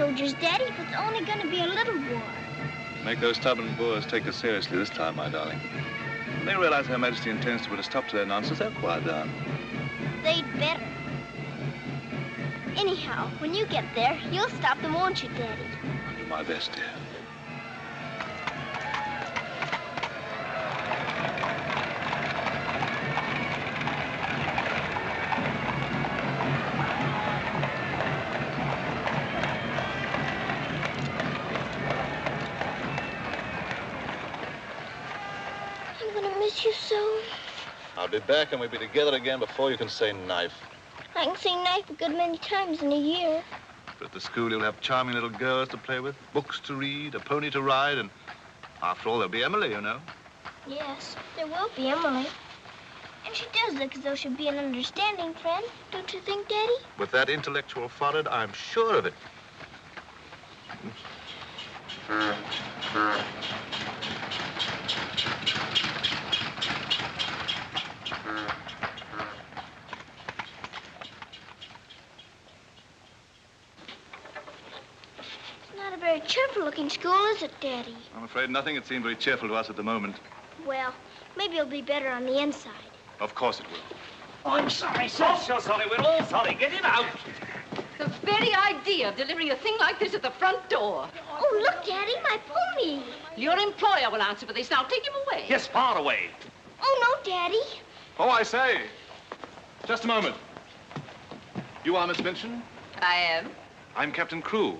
soldiers, Daddy, but it's only going to be a little war. Make those stubborn Boers take us seriously this time, my darling. When they realize Her Majesty intends to put a stop to their nonsense, they'll quiet down. They'd better. Anyhow, when you get there, you'll stop them, won't you, Daddy? I'll do my best, dear. You so. I'll be back and we'll be together again before you can say knife. I can say knife a good many times in a year. But at the school you'll have charming little girls to play with, books to read, a pony to ride, and after all there'll be Emily, you know. Yes, there will be Emily. And she does look as though she'd be an understanding friend, don't you think, Daddy? With that intellectual forehead, I'm sure of it. Very cheerful-looking school, is it, Daddy? I'm afraid nothing had seemed very cheerful to us at the moment. Well, maybe it'll be better on the inside. Of course it will. Oh, I'm sorry, sir. So sorry. We're all sorry. Get him out. The very idea of delivering a thing like this at the front door. Oh, look, Daddy, my pony. Your employer will answer for this. Now, take him away. Yes, far away. Oh, no, Daddy. Oh, I say. Just a moment. You are Miss Minchin? I am. I'm Captain Crewe.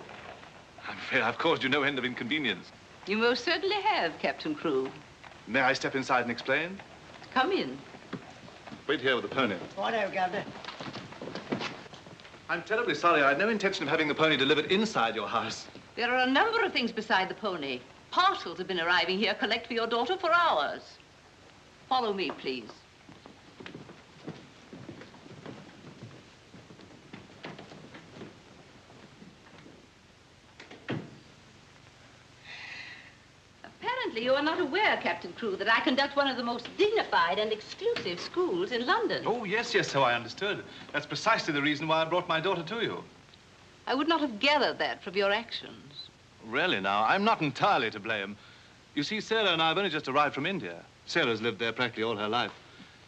I'm afraid I've caused you no end of inconvenience. You most certainly have, Captain Crewe. May I step inside and explain? Come in. Wait here with the pony. Righto, Governor. I'm terribly sorry. I had no intention of having the pony delivered inside your house. There are a number of things beside the pony. Parcels have been arriving here, collect for your daughter for hours. Follow me, please. Apparently, you are not aware, Captain Crewe, that I conduct one of the most dignified and exclusive schools in London. Oh, yes, so I understood. That's precisely the reason why I brought my daughter to you. I would not have gathered that from your actions. Really, now, I'm not entirely to blame. You see, Sarah and I have only just arrived from India. Sarah's lived there practically all her life.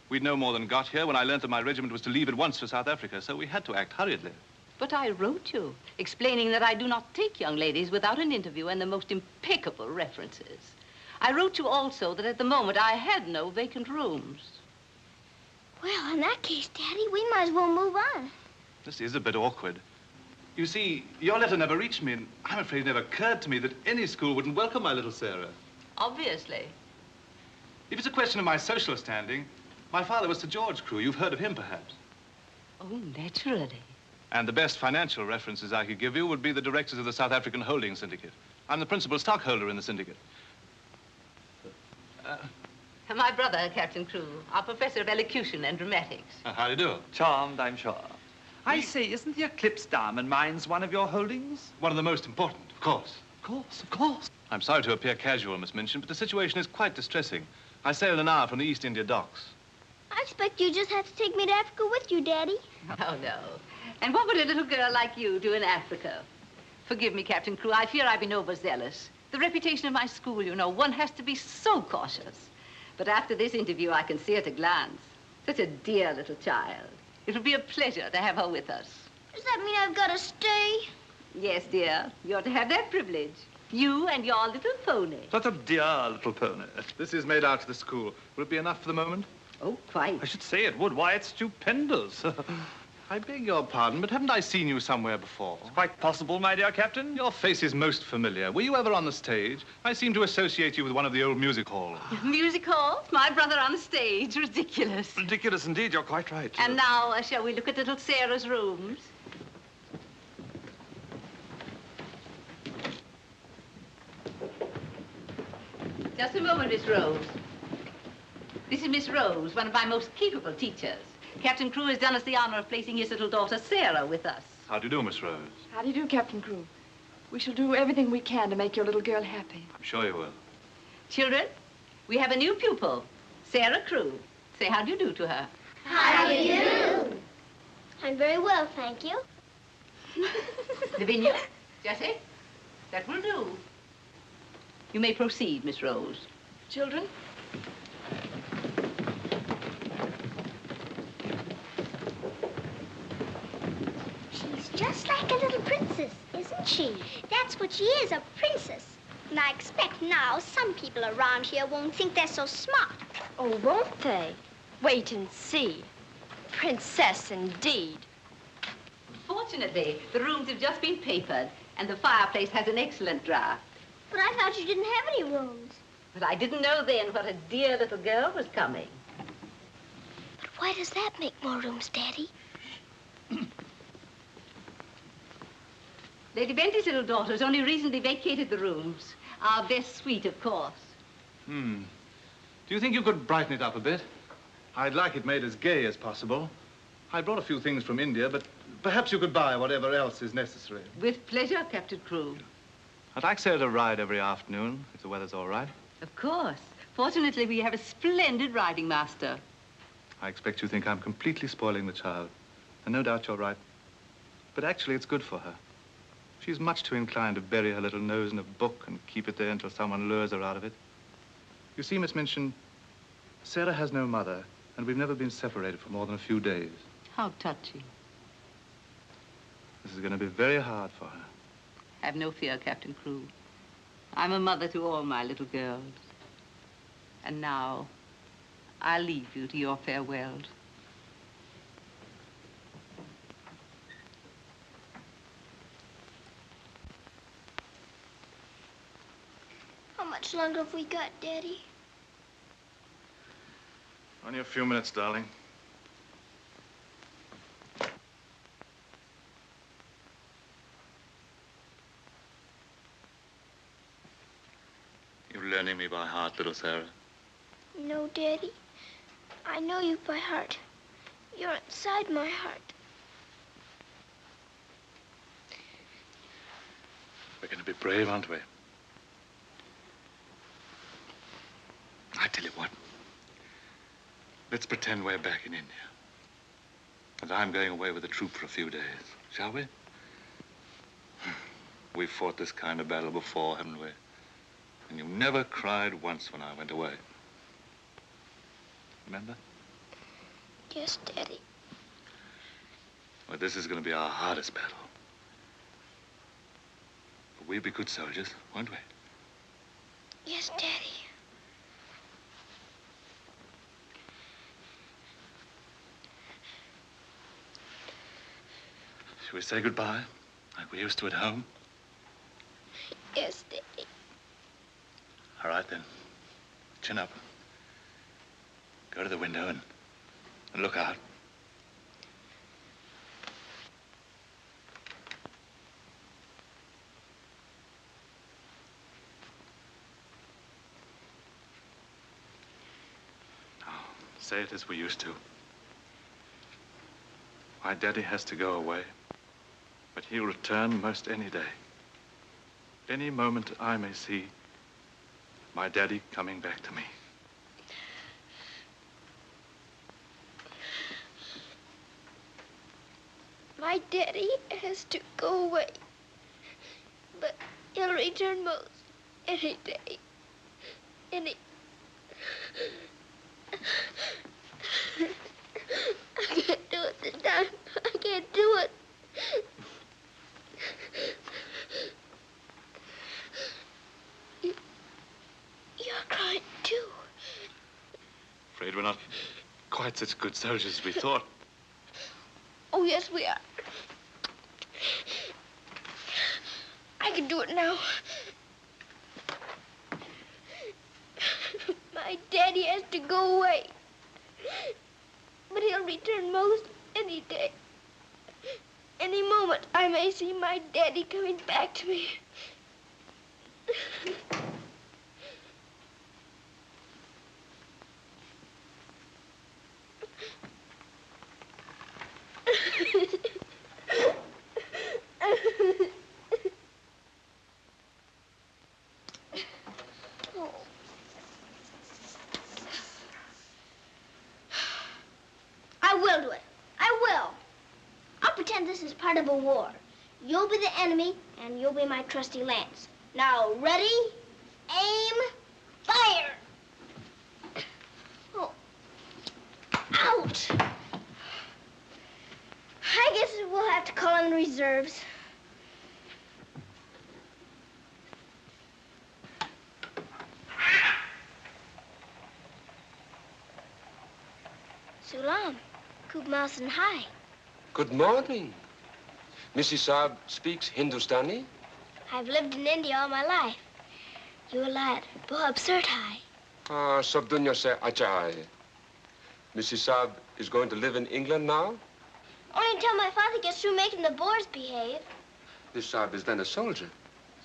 We'd no more than got here when I learned that my regiment was to leave at once for South Africa, so we had to act hurriedly. But I wrote you, explaining that I do not take young ladies without an interview and the most impeccable references. I wrote you also that at the moment I had no vacant rooms. Well, in that case, Daddy, we might as well move on. This is a bit awkward. You see, your letter never reached me, and I'm afraid it never occurred to me that any school wouldn't welcome my little Sarah. Obviously. If it's a question of my social standing, my father was Sir George Crewe. You've heard of him, perhaps. Oh, naturally. And the best financial references I could give you would be the directors of the South African Holding Syndicate. I'm the principal stockholder in the syndicate. My brother, Captain Crewe, our professor of elocution and dramatics. How do you do? Charmed, I'm sure. I say, isn't the Eclipse Diamond Mines one of your holdings? One of the most important, of course. Of course, of course. I'm sorry to appear casual, Miss Minchin, but the situation is quite distressing. I sail in an hour from the East India docks. I expect you just have to take me to Africa with you, Daddy. Oh, no. And what would a little girl like you do in Africa? Forgive me, Captain Crewe. I fear I've been overzealous. The reputation of my school, you know, one has to be so cautious. But after this interview, I can see at a glance. Such a dear little child. It'll be a pleasure to have her with us. Does that mean I've got to stay? Yes, dear. You're to have that privilege. You and your little pony. Such a dear little pony. This is made out to the school. Will it be enough for the moment? Oh, quite. I should say it would. Why, it's stupendous. I beg your pardon, but haven't I seen you somewhere before? It's quite possible, my dear Captain. Your face is most familiar. Were you ever on the stage? I seem to associate you with one of the old music halls. Music halls? My brother on the stage. Ridiculous. Ridiculous indeed. You're quite right. And now, shall we look at little Sarah's rooms? Just a moment, Miss Rose. This is Miss Rose, one of my most capable teachers. Captain Crewe has done us the honor of placing his little daughter, Sarah, with us. How do you do, Miss Rose? How do you do, Captain Crewe? We shall do everything we can to make your little girl happy. I'm sure you will. Children, we have a new pupil, Sara Crewe. Say how do you do to her. How do you do? I'm very well, thank you. Lavinia, Jessie, that will do. You may proceed, Miss Rose. Children? She's just like a little princess, isn't she? That's what she is, a princess. And I expect now some people around here won't think they're so smart. Oh, won't they? Wait and see. Princess, indeed. Fortunately, the rooms have just been papered, and the fireplace has an excellent draft. But I thought you didn't have any rooms. But I didn't know then what a dear little girl was coming. But why does that make more rooms, Daddy? Lady Bentley's little daughter has only recently vacated the rooms. Our best suite, of course. Do you think you could brighten it up a bit? I'd like it made as gay as possible. I brought a few things from India, but perhaps you could buy whatever else is necessary. With pleasure, Captain Crewe. I'd like Sarah to ride every afternoon, if the weather's all right. Of course. Fortunately, we have a splendid riding master. I expect you think I'm completely spoiling the child. And no doubt you're right. But actually, it's good for her. She's much too inclined to bury her little nose in a book and keep it there until someone lures her out of it. You see, Miss Minchin, Sarah has no mother, and we've never been separated for more than a few days. How touching. This is going to be very hard for her. Have no fear, Captain Crewe. I'm a mother to all my little girls. And now, I'll leave you to your farewells. How much longer have we got, Daddy? Only a few minutes, darling. You're learning me by heart, little Sarah. No, Daddy. I know you by heart. You're inside my heart. We're going to be brave, aren't we? I tell you what. Let's pretend we're back in India. And I'm going away with the troop for a few days, shall we? We've fought this kind of battle before, haven't we? And you never cried once when I went away. Remember? Yes, Daddy. Well, this is going to be our hardest battle. But we'll be good soldiers, won't we? Yes, Daddy. Shall we say goodbye, like we used to at home? Yes, Daddy. All right, then. Chin up. Go to the window and look out. Now, say it as we used to. My daddy has to go away, but he'll return most any day. Any moment I may see my daddy coming back to me. My daddy has to go away, but he'll return most any day. I can't do it this time. I can't do it. You're crying too. Afraid we're not quite such good soldiers as we thought. Oh, yes, we are. I can do it now. My daddy has to go away, but he'll return most any day. Any moment, I may see my daddy coming back to me. I will do it. I will. I'll pretend this is part of a war. You'll be the enemy, and you'll be my trusty lance. Now, ready, aim, fire! Oh. Ouch! I guess we'll have to call in the reserves. Sulam, Kubmas and Hai. Good morning. Mrs. Saab speaks Hindustani? I've lived in India all my life. You a lad, bahut absurd hai. Ah, sab dunya se acha hai. Mrs. Saab is going to live in England now? Only until my father gets through making the Boers behave. Miss Saab is then a soldier.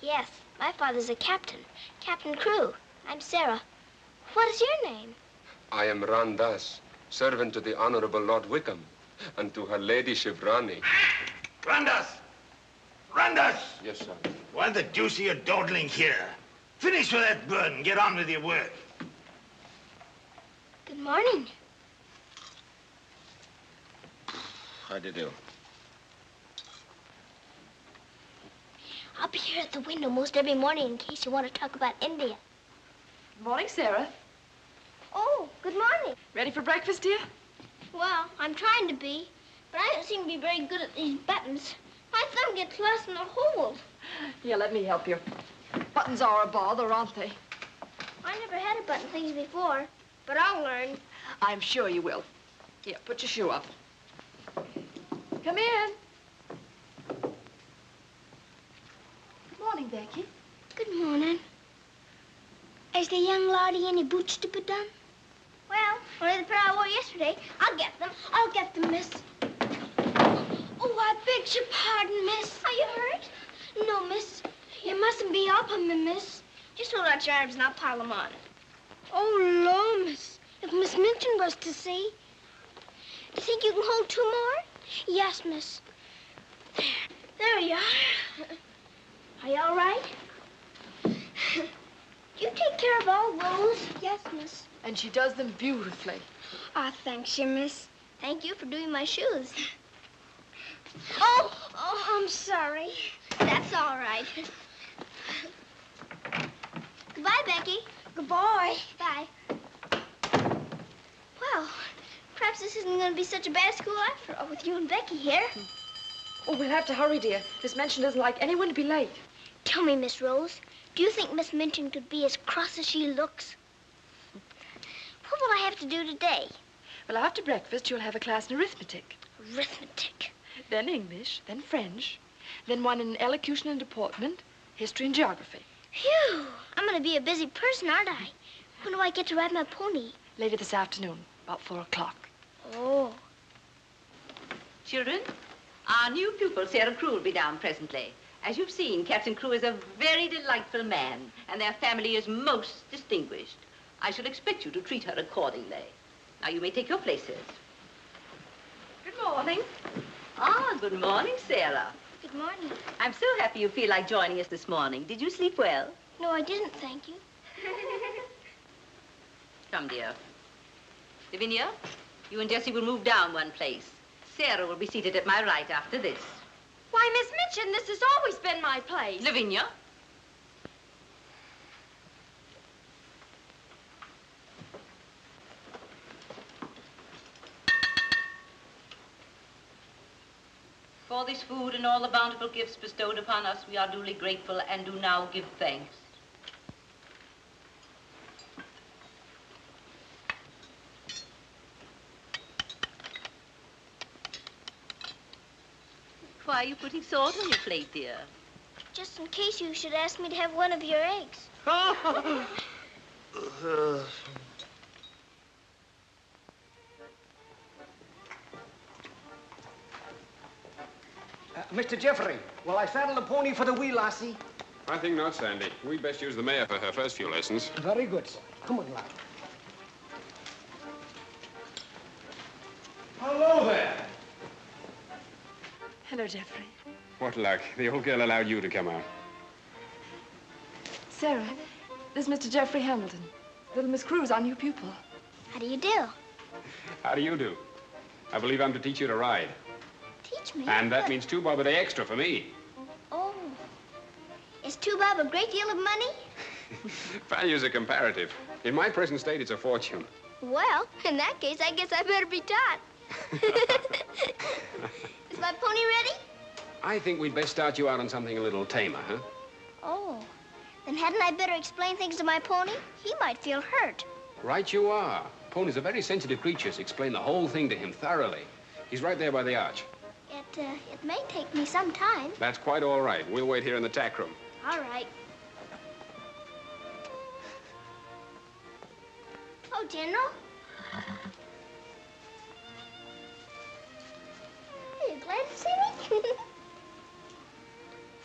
Yes, my father's a captain. Captain Crewe. I'm Sarah. What is your name? I am Ran Das, servant to the Honorable Lord Wickham, and to her ladyship Rani. Randas! Randas! Yes, sir. Why the deuce are you dawdling here? Finish with that bird and get on with your work. Good morning. How do you do? I'll be here at the window most every morning in case you want to talk about India. Good morning, Sarah. Oh, good morning. Ready for breakfast, dear? Well, I'm trying to be, but I don't seem to be very good at these buttons. My thumb gets lost in the holes. Yeah, let me help you. Buttons are a bother, aren't they? I never had a button things before, but I'll learn. I'm sure you will. Here, put your shoe up. Come in. Good morning, Becky. Good morning. Is the young laddie any boots to put on? Well, only the pair I wore yesterday. I'll get them. I'll get them, miss. Oh, I beg your pardon, miss. Are you hurt? No, miss. You mustn't be up on me, miss. Just hold out your arms and I'll pile them on. Oh, Lord, miss. If Miss Minchin was to see. Do you think you can hold two more? Yes, miss. There you are. Are you all right? You take care of all those? Yes, miss. And she does them beautifully. Ah, thanks, you, miss. Thank you for doing my shoes. Oh, I'm sorry. That's all right. Goodbye, Becky. Goodbye. Bye. Well, perhaps this isn't going to be such a bad school after all with you and Becky here. Oh, we'll have to hurry, dear. Miss Minchin doesn't like anyone to be late. Tell me, Miss Rose, do you think Miss Minchin could be as cross as she looks? What will I have to do today? Well, after breakfast, you'll have a class in arithmetic. Arithmetic. Then English, then French, then one in elocution and deportment, history and geography. Phew, I'm going to be a busy person, aren't I? When do I get to ride my pony? Later this afternoon, about 4 o'clock. Oh. Children, our new pupil, Sara Crewe, will be down presently. As you've seen, Captain Crewe is a very delightful man, and their family is most distinguished. I shall expect you to treat her accordingly. Now, you may take your places. Good morning. Ah, good morning, Sarah. Good morning. I'm so happy you feel like joining us this morning. Did you sleep well? No, I didn't, thank you. Come, dear. Lavinia, you and Jessie will move down one place. Sarah will be seated at my right after this. Why, Miss Minchin, this has always been my place. Lavinia. For this food and all the bountiful gifts bestowed upon us, we are duly grateful and do now give thanks. Why are you putting salt on your plate, dear? Just in case you should ask me to have one of your eggs. Mr. Jeffrey, will I saddle the pony for the wee lassie? I think not, Sandy. We'd best use the mare for her first few lessons. Very good, sir. Come on, lad. Hello there. Hello, Jeffrey. What luck. The old girl allowed you to come out. Sarah, this is Mr. Jeffrey Hamilton. Little Miss Crewe's our new pupil. How do you do? How do you do? I believe I'm to teach you to ride. Teach me. And that means 2 bob a day extra for me. Is 2 bob a great deal of money? Values are comparative. In my present state, it's a fortune. Well, in that case, I guess I better be taught. Is my pony ready? I think we'd best start you out on something a little tamer, huh? Oh, then hadn't I better explain things to my pony? He might feel hurt. Right you are. Ponies are very sensitive creatures. Explain the whole thing to him thoroughly. He's right there by the arch. It may take me some time. That's quite all right. We'll wait here in the tack room. All right. Oh, General. Are you glad to see me?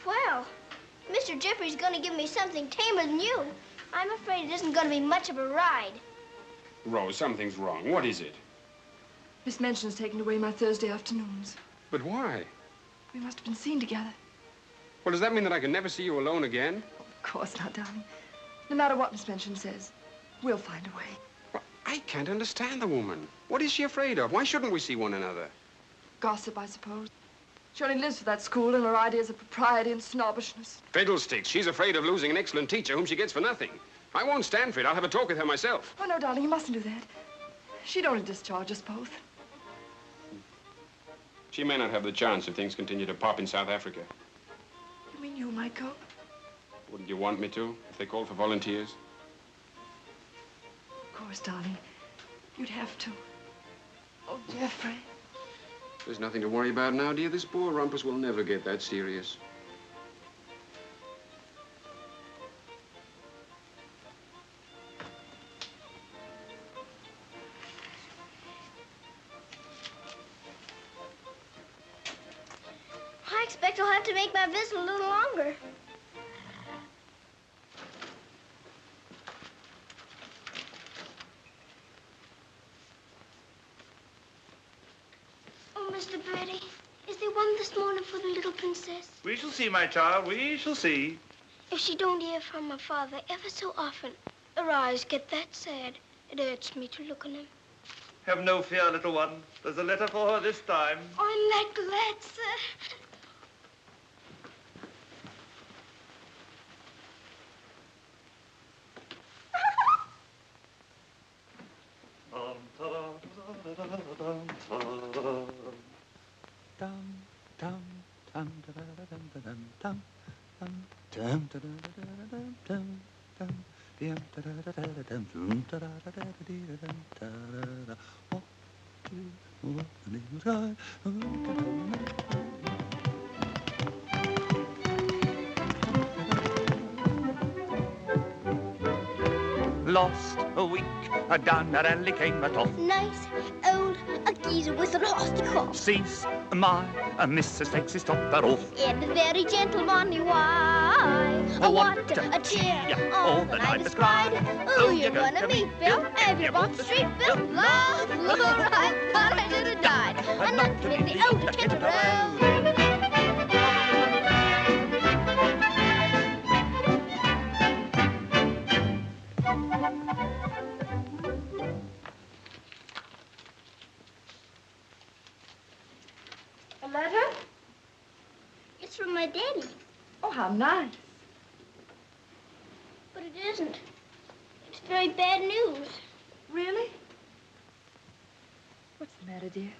Well, Mr. Jeffrey's going to give me something tamer than you. I'm afraid it isn't going to be much of a ride. Rose, something's wrong. What is it? Miss Minchin's taken away my Thursday afternoons. But why? We must have been seen together. Well, does that mean that I can never see you alone again? Of course not, darling. No matter what Miss Minchin says, we'll find a way. Well, I can't understand the woman. What is she afraid of? Why shouldn't we see one another? Gossip, I suppose. She only lives for that school and her ideas of propriety and snobbishness. Fiddlesticks. She's afraid of losing an excellent teacher whom she gets for nothing. I won't stand for it. I'll have a talk with her myself. Oh, no, darling, you mustn't do that. She'd only discharge us both. She may not have the chance if things continue to pop in South Africa. You mean you might go? Wouldn't you want me to, if they called for volunteers? Of course, darling. You'd have to. Oh, Jeffrey. There's nothing to worry about now, dear. This poor rumpus will never get that serious. I expect I'll have to make my visit a little longer. Oh, Mr. Birdie, is there one this morning for the little princess? We shall see, my child. We shall see. If she don't hear from her father ever so often, her eyes get that sad. It hurts me to look on them. Have no fear, little one. There's a letter for her this time. I'm that glad, sir. Lost a week, down that alley came a toff. Nice old geezer with a nasty cough. Sees my Mrs. takes his topper off. In a very gentlemanly way. Oh, What what a cheer yeah, all the night is cried. Who you gonna meet, Bill? Have you walked the street, Bill? Love, I thought I should have died. I'm not in the old Kent Road. A letter? It's from my daddy. Oh, how nice. But it isn't. It's very bad news. Really? What's the matter, dear?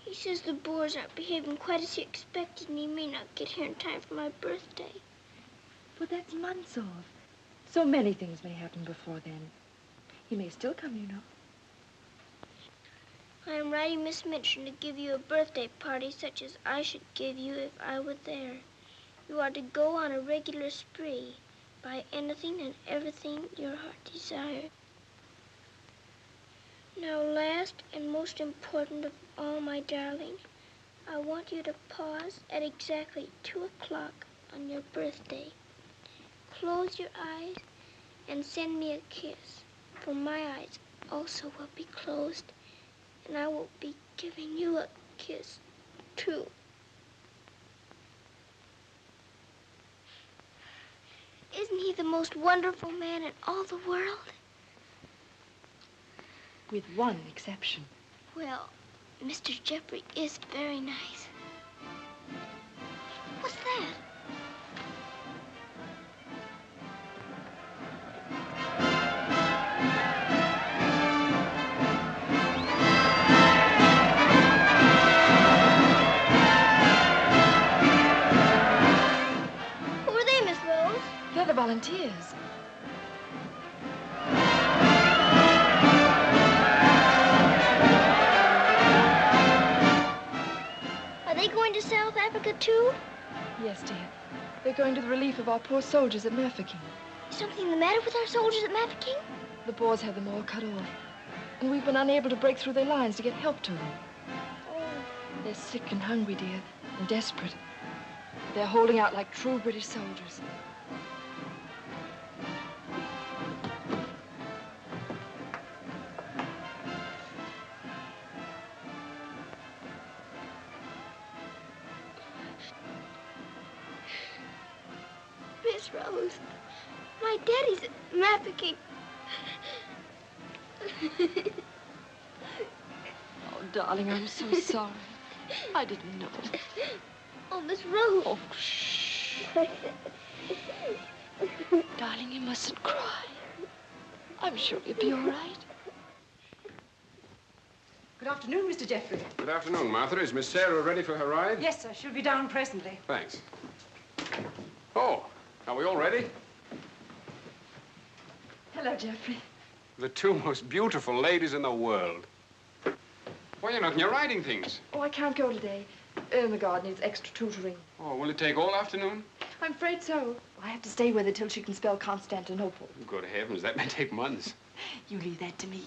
He says the Boers aren't behaving quite as he expected, and he may not get here in time for my birthday. But that's months off. So many things may happen before then. He may still come, you know. I am writing Miss Minchin to give you a birthday party such as I should give you if I were there. You are to go on a regular spree, buy anything and everything your heart desires. Now, last and most important of all, my darling, I want you to pause at exactly 2 o'clock on your birthday. Close your eyes and send me a kiss, for my eyes also will be closed, and I will be giving you a kiss, too. Isn't he the most wonderful man in all the world? With one exception. Well, Mr. Jeffrey is very nice. What's that? too? Yes, dear. They're going to the relief of our poor soldiers at Mafeking. Is something the matter with our soldiers at Mafeking? The Boers had them all cut off. And we've been unable to break through their lines to get help to them. Oh. They're sick and hungry, dear, and desperate. They're holding out like true British soldiers. Miss Rose, my daddy's at Mafeking. Oh, darling, I'm so sorry. I didn't know. Oh, Miss Rose. Oh, shh. Darling, you mustn't cry. I'm sure you'll be all right. Good afternoon, Mr. Jeffrey. Good afternoon, Martha. Is Miss Sarah ready for her ride? Yes, sir. She'll be down presently. Thanks. Oh, are we all ready? Hello, Jeffrey. The two most beautiful ladies in the world. Why, you're not in your riding things. Oh, I can't go today. Ermengarde needs extra tutoring. Oh, will it take all afternoon? I'm afraid so. I have to stay with her till she can spell Constantinople. Good heavens, that may take months. You leave that to me.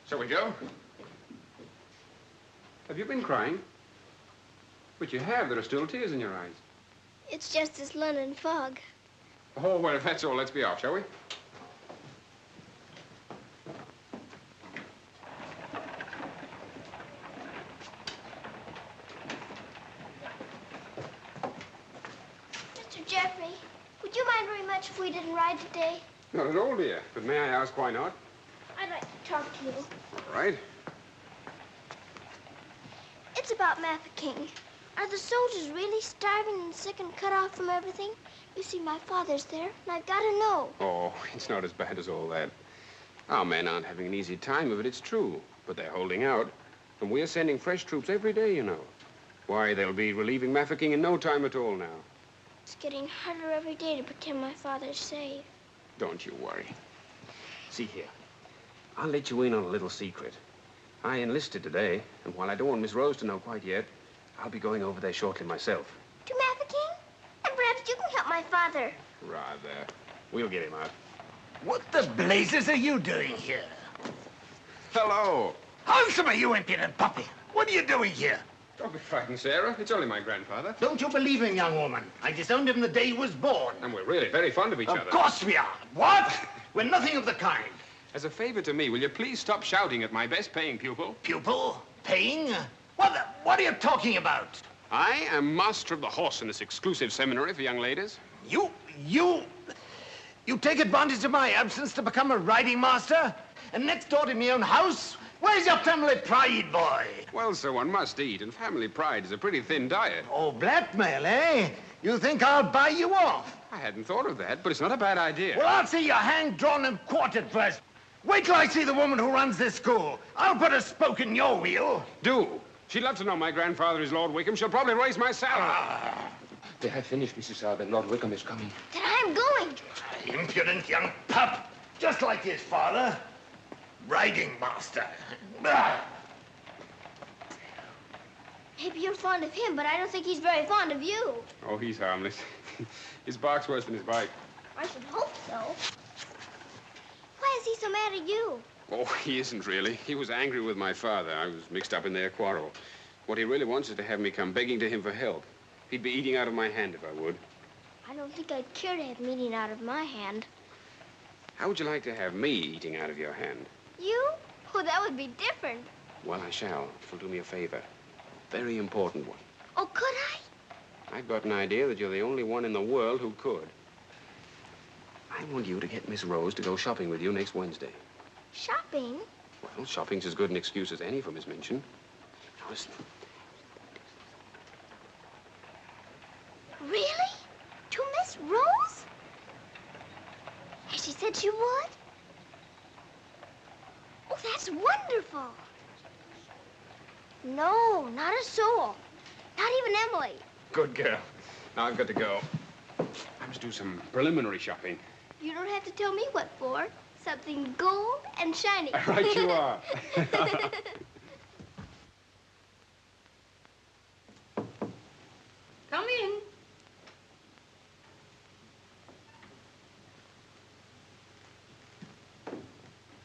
Shall we go? Have you been crying? But you have. There are still tears in your eyes. It's just this London fog. Oh, well, if that's all, let's be off, shall we? Mr. Jeffrey, would you mind very much if we didn't ride today? Not at all, dear. But may I ask why not? I'd like to talk to you. All right. It's about Mafeking. Are the soldiers really starving and sick and cut off from everything? You see, my father's there, and I've got to know. Oh, it's not as bad as all that. Our men aren't having an easy time of it, it's true. But they're holding out. And we're sending fresh troops every day, you know. Why, they'll be relieving Mafeking in no time at all now. It's getting harder every day to pretend my father's safe. Don't you worry. See here. I'll let you in on a little secret. I enlisted today, and while I don't want Miss Rose to know quite yet, I'll be going over there shortly myself. To Mafeking? And perhaps you can help my father. Rather. We'll get him out. What the blazes are you doing here? Hello. Handsome, you impudent puppy. What are you doing here? Don't be frightened, Sarah. It's only my grandfather. Don't you believe him, young woman? I disowned him the day he was born. And we're really very fond of each other. Of course we are. What? We're nothing of the kind. As a favor to me, will you please stop shouting at my best-paying pupil? Pupil? Paying? What are you talking about? I am master of the horse in this exclusive seminary for young ladies. You take advantage of my absence to become a riding master? And next door to my own house? Where's your family pride, boy? Well, sir, one must eat, and family pride is a pretty thin diet. Oh, blackmail, eh? You think I'll buy you off? I hadn't thought of that, but it's not a bad idea. Well, I'll see you hanged, drawn, and quartered first. Wait till I see the woman who runs this school. I'll put a spoke in your wheel. Do. She'd love to know my grandfather is Lord Wickham. She'll probably raise my salary. They have finished, Mrs. Albert. Lord Wickham is coming. Then I'm going. Impudent young pup. Just like his father. Riding master. Maybe you're fond of him, but I don't think he's very fond of you. Oh, he's harmless. His bark's worse than his bite. I should hope so. Why is he so mad at you? Oh, he isn't really. He was angry with my father. I was mixed up in their quarrel. What he really wants is to have me come begging to him for help. He'd be eating out of my hand if I would. I don't think I'd care to have meat eaten out of my hand. How would you like to have me eating out of your hand? You? Oh, that would be different. Well, I shall, if you'll do me a favor. Very important one. Oh, could I? I've got an idea that you're the only one in the world who could. I want you to get Miss Rose to go shopping with you next Wednesday. Shopping? Well, shopping's as good an excuse as any for Miss Minchin. Now, listen. Really? To Miss Rose? Has she said she would? Oh, that's wonderful. No, not a soul. Not even Emily. Good girl. Now I've got to go. I must do some preliminary shopping. You don't have to tell me what for. Something gold and shiny. Right you are.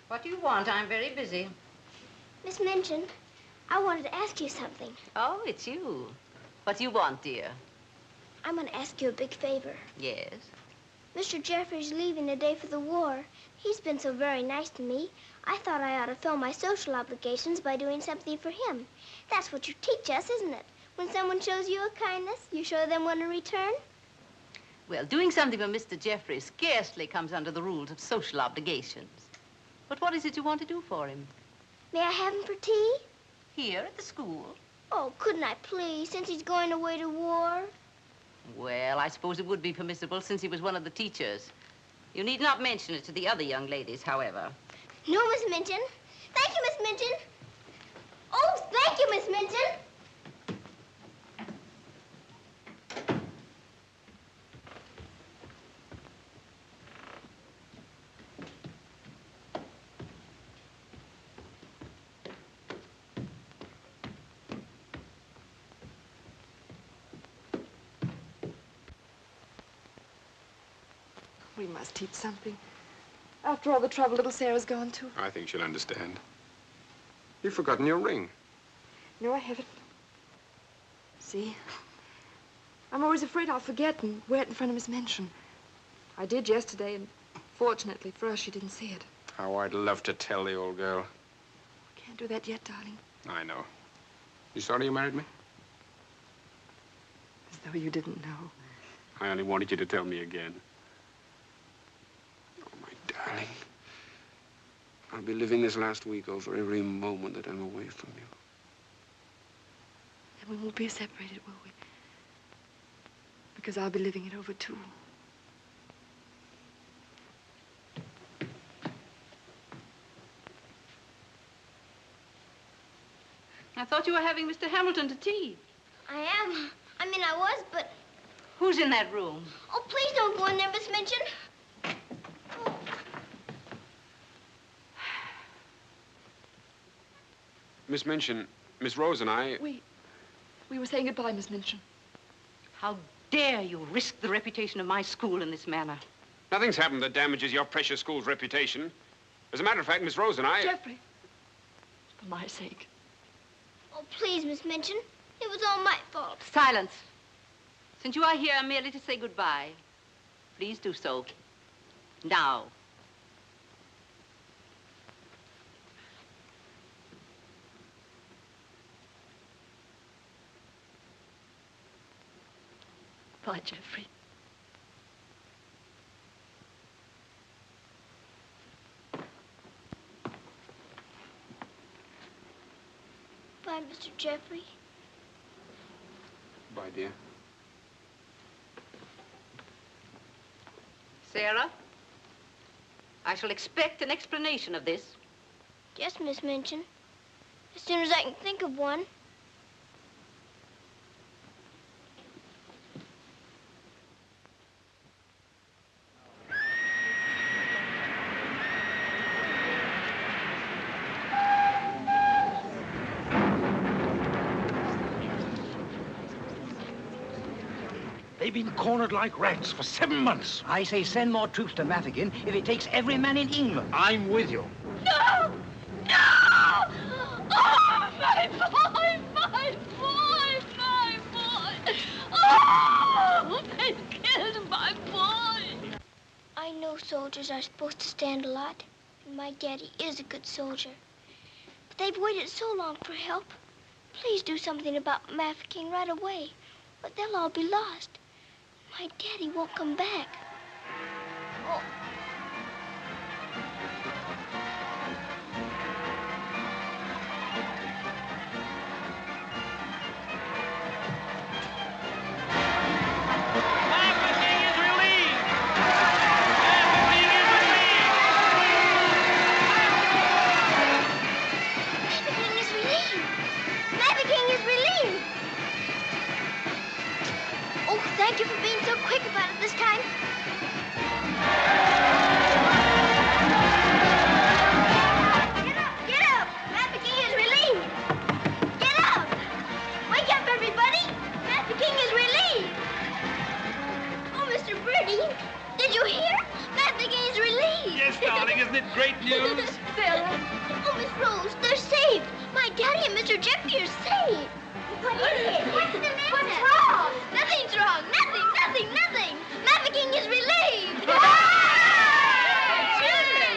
What do you want? I'm very busy. Miss Minchin, I wanted to ask you something. Oh, it's you. What do you want, dear? I'm going to ask you a big favor. Yes? Mr. Jeffrey's leaving today for the war. He's been so very nice to me. I thought I ought to fill my social obligations by doing something for him. That's what you teach us, isn't it? When someone shows you a kindness, you show them one in return. Well, doing something for Mr. Jeffrey scarcely comes under the rules of social obligations. But what is it you want to do for him? May I have him for tea? Here at the school? Oh, couldn't I please, since he's going away to war? Well, I suppose it would be permissible since he was one of the teachers. You need not mention it to the other young ladies, however. No, Miss Minchin. Thank you, Miss Minchin. Oh, thank you, Miss Minchin. We must teach something. After all the trouble little Sarah's gone to. I think she'll understand. You've forgotten your ring. No, I haven't. See? I'm always afraid I'll forget and wear it in front of Miss Minchin. I did yesterday, and fortunately for us, she didn't see it. How I'd love to tell the old girl. I can't do that yet, darling. I know. You sorry you married me? As though you didn't know. I only wanted you to tell me again. Oh, my darling. I'll be living this last week over every moment that I'm away from you. And we won't be separated, will we? Because I'll be living it over, too. I thought you were having Mr. Hamilton to tea. I am. I mean, I was, but... Who's in that room? Oh, please don't go in there, Miss Minchin. Oh. Miss Minchin, Miss Rose and I... We were saying goodbye, Miss Minchin. How dare you risk the reputation of my school in this manner? Nothing's happened that damages your precious school's reputation. As a matter of fact, Miss Rose and I... Jeffrey, for my sake. Oh, please, Miss Minchin. It was all my fault. Silence. Since you are here merely to say goodbye, please do so. Now. Bye, Jeffrey. Bye, Mr. Jeffrey. Bye, dear. Sarah, I shall expect an explanation of this. Yes, Miss Minchin. As soon as I can think of one. They've been cornered like rats for 7 months. I say send more troops to Mafeking if it takes every man in England. I'm with you. No! No! Oh, my boy! My boy! My boy! Oh! They've killed my boy! I know soldiers are supposed to stand a lot, and my daddy is a good soldier. But they've waited so long for help. Please do something about Mafeking right away, or they'll all be lost. My daddy won't come back. Oh. Thank you for being so quick about it this time. Sarah. Oh, Miss Rose, they're saved. My daddy and Mr. Jeffrey are saved. What is it? What's the matter? What's wrong? Nothing's wrong. Nothing. Mafeking is relieved. Children!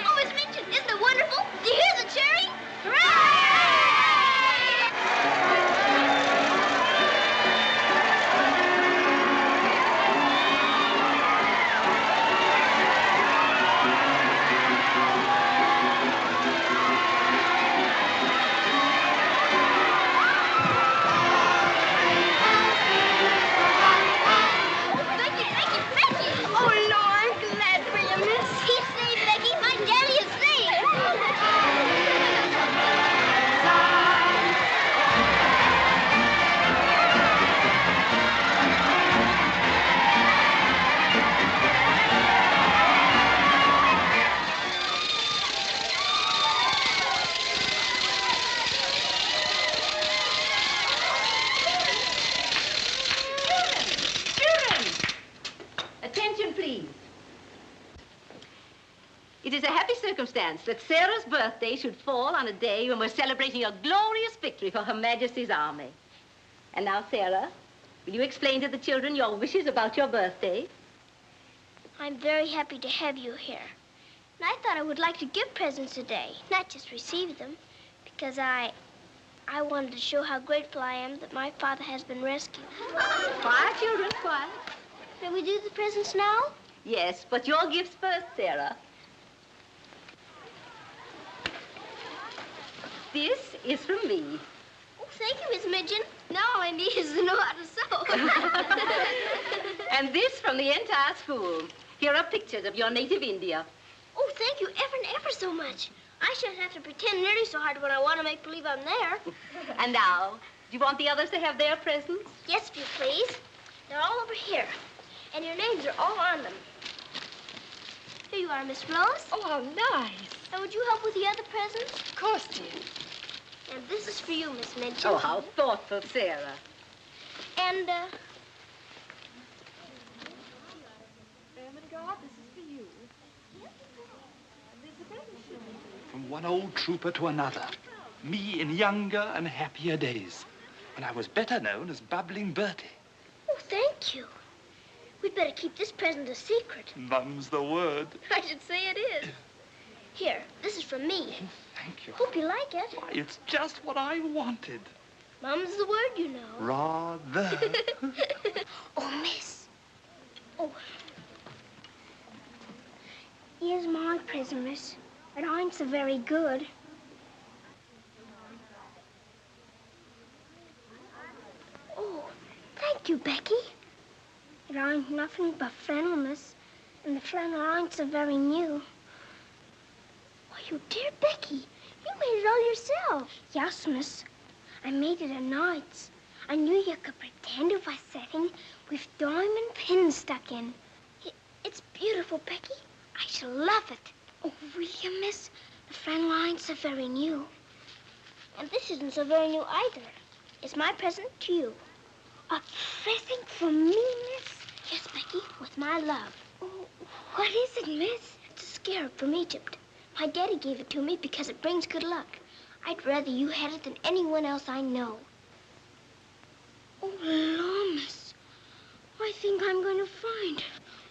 Oh, Miss Minchin, isn't it wonderful? Do you hear the cheering? Hooray! It is a happy circumstance that Sarah's birthday should fall on a day when we're celebrating a glorious victory for Her Majesty's army. And now, Sarah, will you explain to the children your wishes about your birthday? I'm very happy to have you here. And I thought I would like to give presents today, not just receive them, because I wanted to show how grateful I am that my father has been rescued. Quiet, children, quiet. May we do the presents now? Yes, but your gifts first, Sarah. This is from me. Oh, thank you, Miss Minchin. Now all I need is to know how to sew. And this from the entire school. Here are pictures of your native India. Oh, thank you ever and ever so much. I shan't have to pretend nearly so hard when I want to make believe I'm there. And now, do you want the others to have their presents? Yes, if you please. They're all over here. And your names are all on them. Here you are, Miss Rose. Oh, how nice. And would you help with the other presents? Of course, dear. And this is for you, Miss Minchin. Oh, how thoughtful, Sarah. And, this is for you. From one old trooper to another. Me in younger and happier days, when I was better known as Bubbling Bertie. oh, thank you. We'd better keep this present a secret. Mum's the word. I should say it is. Here, this is from me. Thank you. Hope you like it. Why, it's just what I wanted. Mum's the word, you know. Rather. Oh, miss. Oh. Here's my present, miss. But I'm so very good. Oh, thank you, Becky. It ain't nothing but flannel, miss. And the flannel ain't so very new. Why, you dear Becky, you made it all yourself. Yes, miss. I made it at nights. I knew you could pretend it was setting with diamond pins stuck in. It's beautiful, Becky. I shall love it. Oh, will you, miss? The flannel ain't so very new. And this isn't so very new either. It's my present to you. A present from me, miss? Yes, Becky, with my love. Oh, what is it, miss? It's a scarab from Egypt. My daddy gave it to me because it brings good luck. I'd rather you had it than anyone else I know. Oh, Lord, miss. I think I'm going to find it.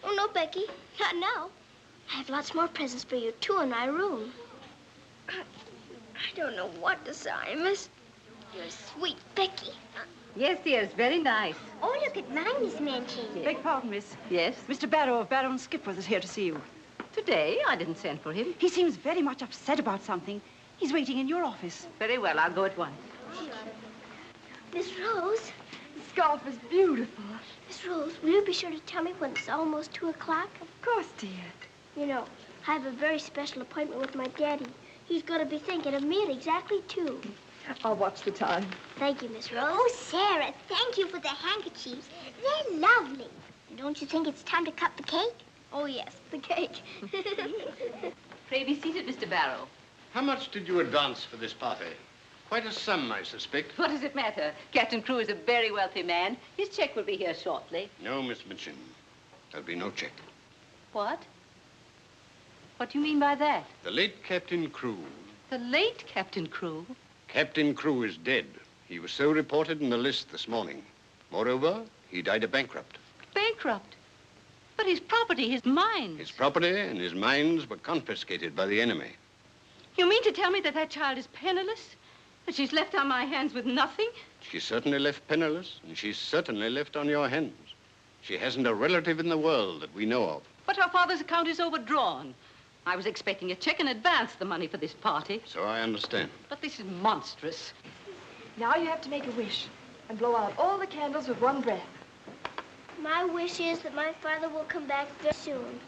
Oh, no, Becky. Not now. I have lots more presents for you, too, in my room. I don't know what to say, miss. You're sweet, Becky. Yes, dear, it's very nice. Oh, look at mine, Miss Minchin. Beg pardon, miss. Yes? Mr. Barrow of Barrow and Skipworth is here to see you. Today? I didn't send for him. He seems very much upset about something. He's waiting in your office. Very well, I'll go at once. Miss Rose. The scarf is beautiful. Miss Rose, will you be sure to tell me when it's almost 2 o'clock? Of course, dear. You know, I have a very special appointment with my daddy. He's going to be thinking of me at exactly 2. I'll watch the time. Thank you, Miss Rose. Oh, Sarah, thank you for the handkerchiefs. They're lovely. Don't you think it's time to cut the cake? Oh, yes, the cake. Pray be seated, Mr. Barrow. How much did you advance for this party? Quite a sum, I suspect. What does it matter? Captain Crewe is a very wealthy man. His check will be here shortly. No, Miss Minchin. There'll be no check. What? What do you mean by that? The late Captain Crewe. The late Captain Crewe? Captain Crewe is dead. He was so reported in the list this morning. Moreover, he died a bankrupt. Bankrupt? But his property, his mines. His property and his mines were confiscated by the enemy. You mean to tell me that that child is penniless? That she's left on my hands with nothing? She's certainly left penniless, and she's certainly left on your hands. She hasn't a relative in the world that we know of. But her father's account is overdrawn. I was expecting a check in advance, the money for this party. So I understand. But this is monstrous. Now you have to make a wish and blow out all the candles with one breath. My wish is that my father will come back very soon.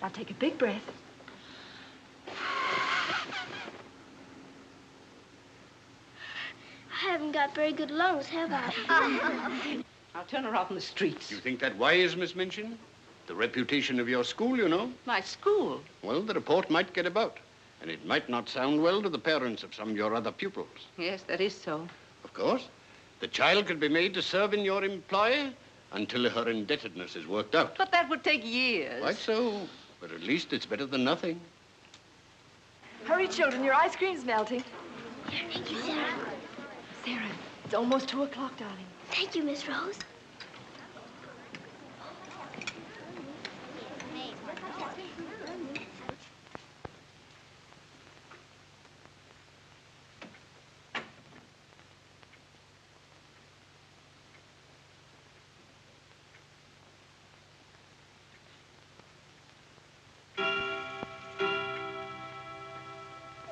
Now take a big breath. I haven't got very good lungs, have I? I'll turn her out in the streets. You think that wise, Miss Minchin? The reputation of your school, you know. My school? Well, the report might get about, and it might not sound well to the parents of some of your other pupils. Yes, that is so. Of course. The child could be made to serve in your employ until her indebtedness is worked out. But that would take years. Quite so. But at least it's better than nothing. Hurry, children, your ice cream's melting. Here, thank you, Sarah. Sarah, it's almost 2 o'clock, darling. Thank you, Miss Rose.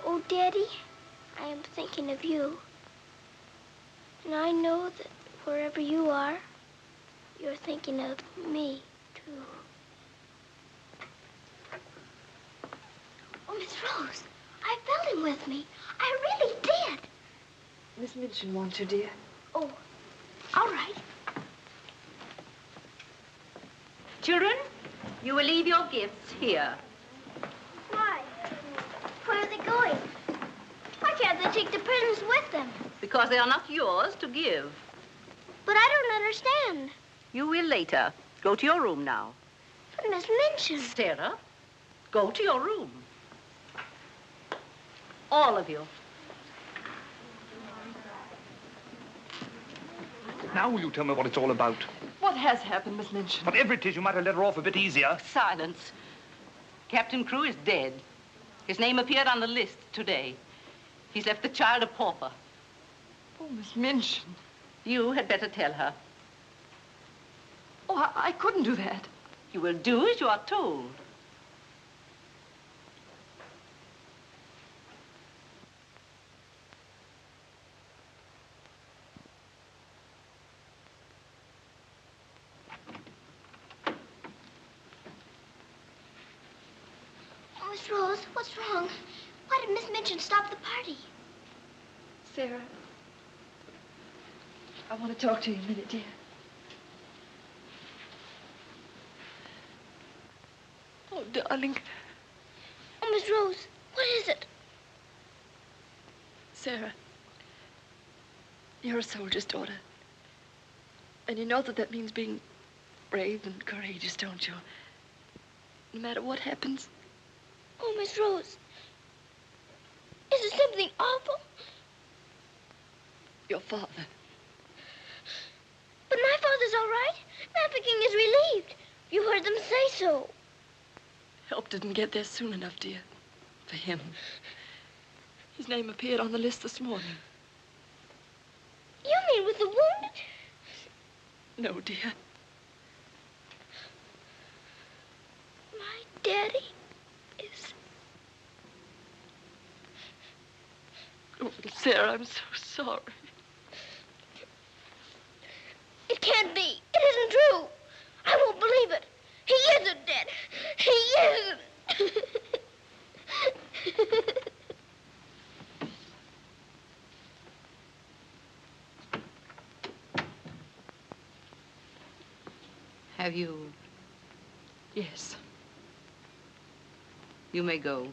Oh, Daddy, I am thinking of you. And I know that wherever you are, you're thinking of me, too. Oh, Miss Rose, I felt him with me. I really did. Miss Minchin wants you, dear. Oh, all right. Children, you will leave your gifts here. Why? Where are they going? Why can't they take the presents with them? Because they are not yours to give. But I don't understand. You will later. Go to your room now. But Miss Minchin. Sarah, go to your room. All of you. Now will you tell me what it's all about? What has happened, Miss Minchin? Whatever it is, you might have let her off a bit easier. Silence. Captain Crewe is dead. His name appeared on the list today. He's left the child a pauper. Oh, Miss Minchin. You had better tell her. Oh, I couldn't do that. You will do as you are told. Oh, Miss Rose, what's wrong? Why did Miss Minchin stop the party? Sarah, I want to talk to you a minute, dear. Oh, darling. Oh, Miss Rose, what is it? Sarah, you're a soldier's daughter. And you know that means being brave and courageous, don't you? No matter what happens. Oh, Miss Rose, is it something awful? Your father. But my father's all right. Mafeking is relieved. You heard them say so. Help didn't get there soon enough, dear. For him. His name appeared on the list this morning. You mean with the wounded? No, dear. My daddy is... Oh, Sarah, I'm so sorry. It can't be. It isn't true. I won't believe it. He isn't dead. He isn't. Have you? Yes. You may go.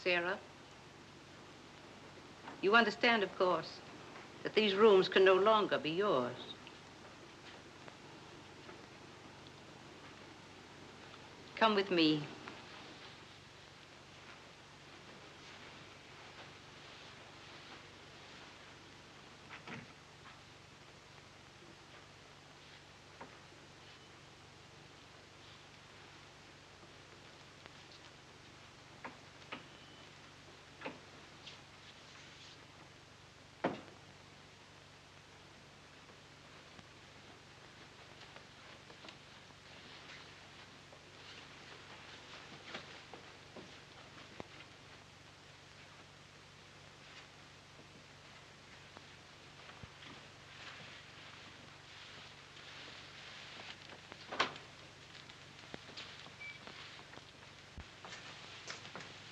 Sarah? You understand, of course, that these rooms can no longer be yours. Come with me.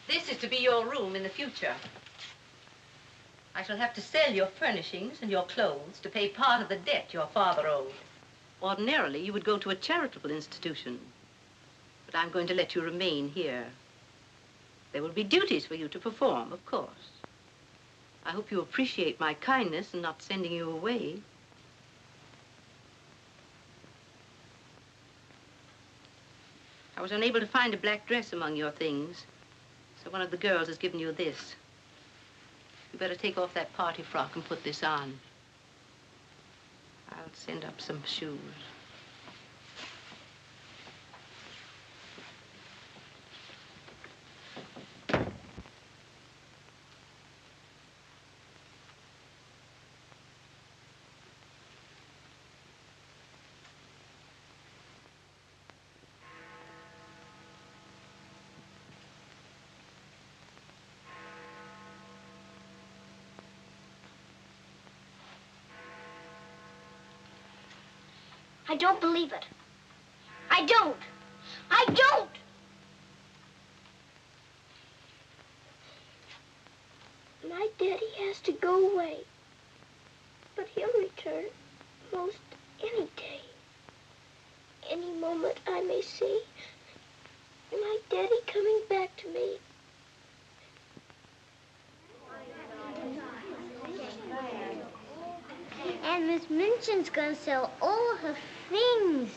This is to be your room in the future. I shall have to sell your furnishings and your clothes to pay part of the debt your father owed. Ordinarily, you would go to a charitable institution, but I'm going to let you remain here. There will be duties for you to perform, of course. I hope you appreciate my kindness in not sending you away. I was unable to find a black dress among your things, so one of the girls has given you this. You better take off that party frock and put this on. I'll send up some shoes. I don't believe it. I don't. I don't! My daddy has to go away. But he'll return most any day. Any moment I may see my daddy coming back to me. And Miss Minchin's gonna sell all her things.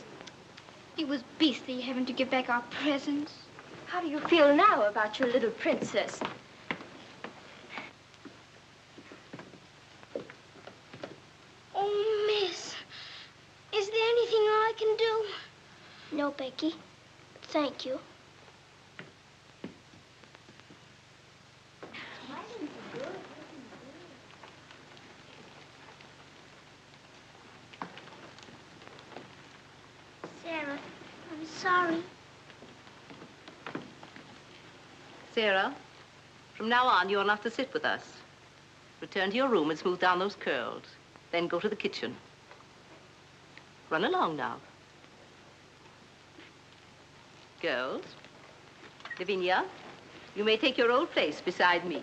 It was beastly having to give back our presents. How do you feel now about your little princess? Oh, Miss, is there anything I can do? No, Becky. Thank you. Sarah, I'm sorry. Sarah, from now on, you'll not have to sit with us. Return to your room and smooth down those curls. Then go to the kitchen. Run along now. Girls, Lavinia, you may take your old place beside me.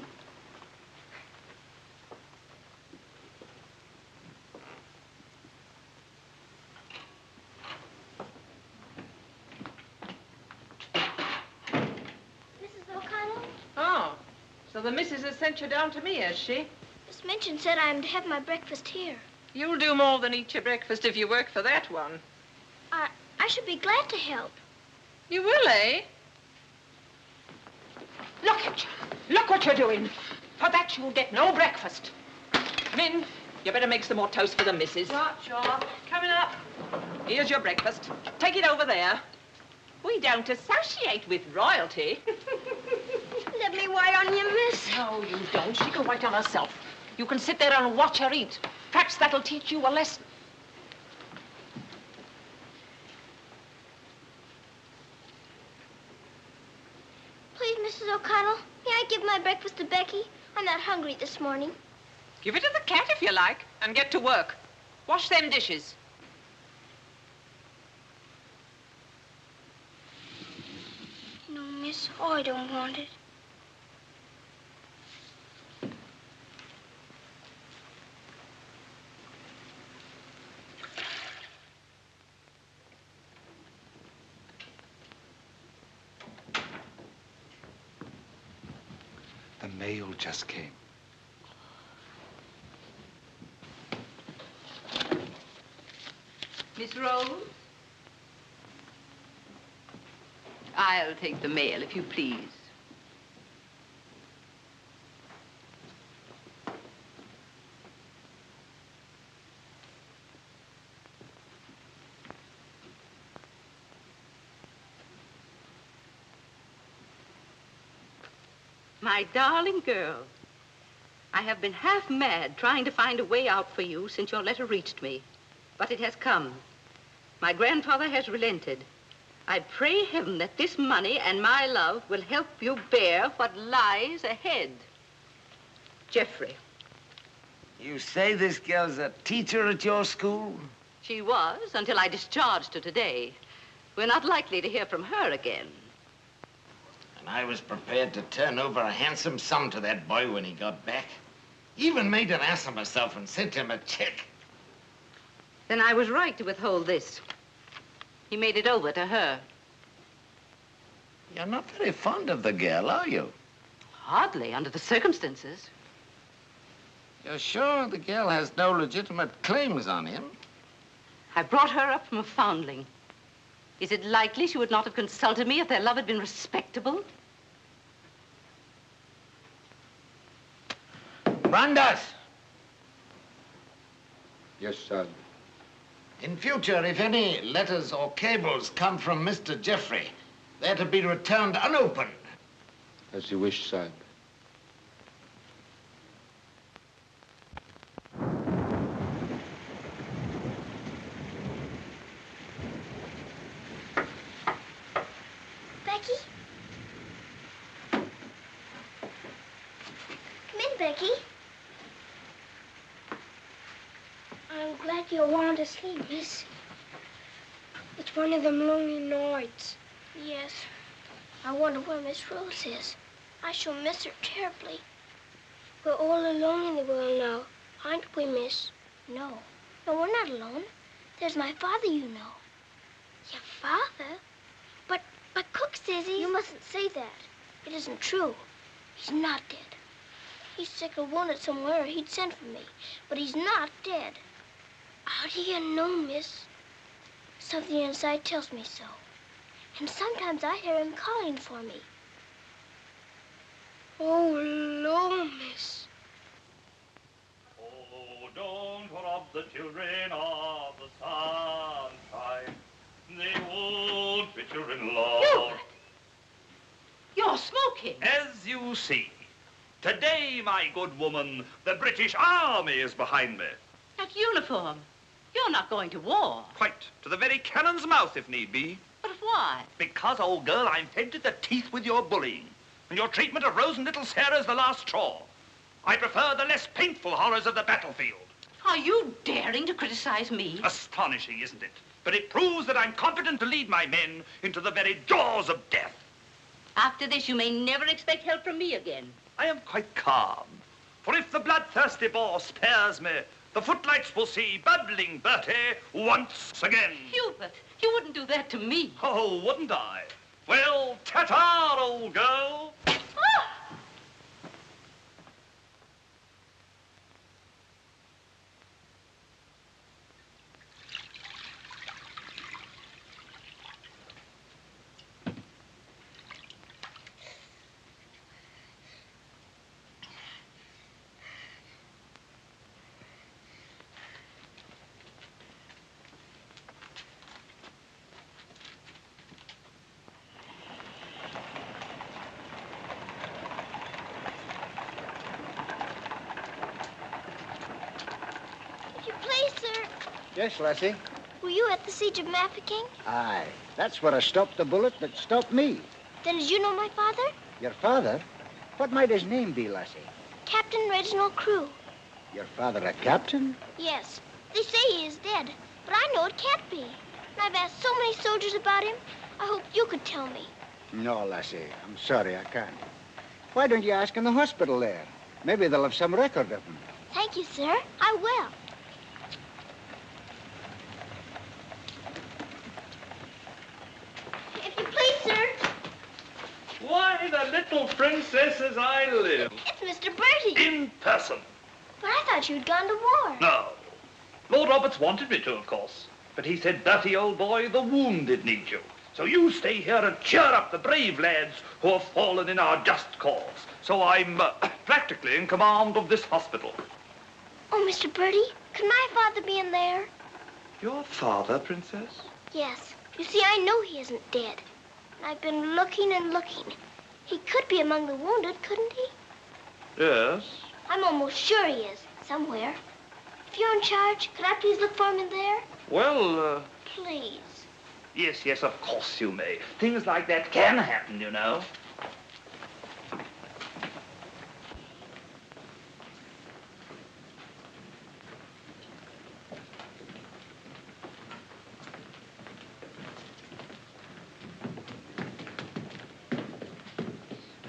So the missus has sent you down to me, has she? Miss Minchin said I am to have my breakfast here. You'll do more than eat your breakfast if you work for that one. I should be glad to help. You will, eh? Look at you. Look what you're doing. For that, you'll get no breakfast. Min, you better make some more toast for the missus. Sure. Coming up. Here's your breakfast. Take it over there. We don't associate with royalty. Let me wait on you, miss. No, you don't. She can wait on herself. You can sit there and watch her eat. Perhaps that'll teach you a lesson. Please, Mrs. O'Connell, may I give my breakfast to Becky? I'm not hungry this morning. Give it to the cat if you like, and get to work. Wash them dishes. No, miss, I don't want it. The mail just came. Miss Rose? I'll take the mail, if you please. My darling girl, I have been half mad trying to find a way out for you since your letter reached me. But it has come. My grandfather has relented. I pray heaven that this money and my love will help you bear what lies ahead. Jeffrey. You say this girl's a teacher at your school? She was, until I discharged her today. We're not likely to hear from her again. And I was prepared to turn over a handsome sum to that boy when he got back. Even made an ass of myself and sent him a check. Then I was right to withhold this. He made it over to her. You're not very fond of the girl, are you? Hardly, under the circumstances. You're sure the girl has no legitimate claims on him? I brought her up from a foundling. Is it likely she would not have consulted me if their love had been respectable? Brandas! Yes, sir. In future, if any letters or cables come from Mr. Jeffrey, they're to be returned unopened. As you wish, sir. Becky? Come in, Becky. I'm glad you want to sleep, miss. It's one of them lonely nights. Yes. I wonder where Miss Rose is. I shall miss her terribly. We're all alone in the world now, aren't we, miss? No. No, we're not alone. There's my father, you know. Your father? But Cook says he's... You mustn't say that. It isn't true. He's not dead. He's sick or wounded somewhere, or he'd send for me. But he's not dead. How do you know, miss? Something inside tells me so. And sometimes I hear him calling for me. Oh, Lord, miss. Oh, don't rob the children of the sunshine. They won't fit your in-law. Hubert! You're smoking. As you see, today, my good woman, the British Army is behind me. That uniform. You're not going to war. Quite. To the very cannon's mouth, if need be. But why? Because, old girl, I'm fed to the teeth with your bullying. And your treatment of Rose and little Sarah's the last straw. I prefer the less painful horrors of the battlefield. Are you daring to criticize me? Astonishing, isn't it? But it proves that I'm competent to lead my men into the very jaws of death. After this, you may never expect help from me again. I am quite calm. For if the bloodthirsty Boer spares me, the footlights will see bubbling Bertie once again. Hubert, you wouldn't do that to me. Oh, wouldn't I? Well, ta-ta, old girl. Yes, Lassie? Were you at the siege of Mafeking? Aye. That's where I stopped the bullet that stopped me. Then did you know my father? Your father? What might his name be, Lassie? Captain Reginald Crewe. Your father a captain? Yes. They say he is dead, but I know it can't be. And I've asked so many soldiers about him. I hoped you could tell me. No, Lassie. I'm sorry, I can't. Why don't you ask in the hospital there? Maybe they'll have some record of him. Thank you, sir. I will. If you please, sir. Why, the little princess as I live. It's Mr. Bertie. In person. But I thought you'd gone to war. No. Lord Roberts wanted me to, of course. But he said, Bertie, old boy, the wounded need you. So you stay here and cheer up the brave lads who have fallen in our just cause. So I'm practically in command of this hospital. Oh, Mr. Bertie, could my father be in there? Your father, Princess? Yes. You see, I know he isn't dead. I've been looking and looking. He could be among the wounded, couldn't he? Yes. I'm almost sure he is, somewhere. If you're in charge, could I please look for him in there? Well, Please. Yes, yes, of course you may. Things like that can happen, you know.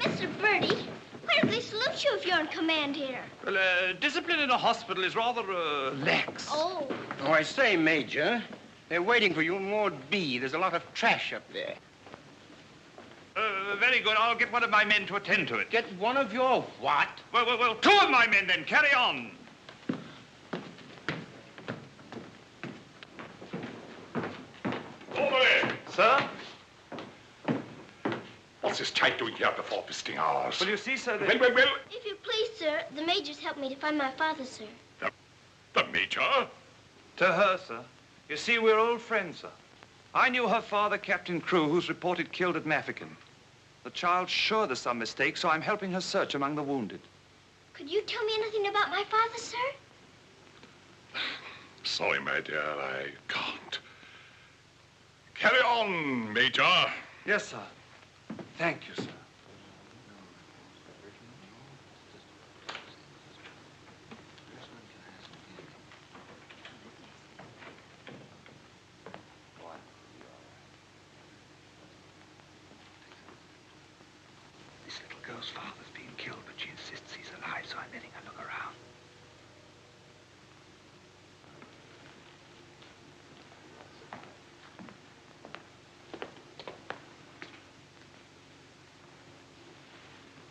Mr. Bertie, why do they salute you if you're in command here? Well, discipline in a hospital is rather, lax. Oh. Oh, I say, Major, they're waiting for you in Ward B. There's a lot of trash up there. Very good. I'll get one of my men to attend to it. Get one of your what? Well, two of my men then. Carry on. Over there. Sir? What's this type doing here before visiting hours? Well, you see, sir, Well. If you please, sir, the Major's helped me to find my father, sir. The Major? To her, sir. You see, we're old friends, sir. I knew her father, Captain Crewe, who's reported killed at Mafeking. The child's sure there's some mistake, so I'm helping her search among the wounded. Could you tell me anything about my father, sir? Sorry, my dear, I can't. Carry on, Major. Yes, sir. Thank you, sir. This little girl's father's been killed, but she insists he's alive, so I'm letting her look around.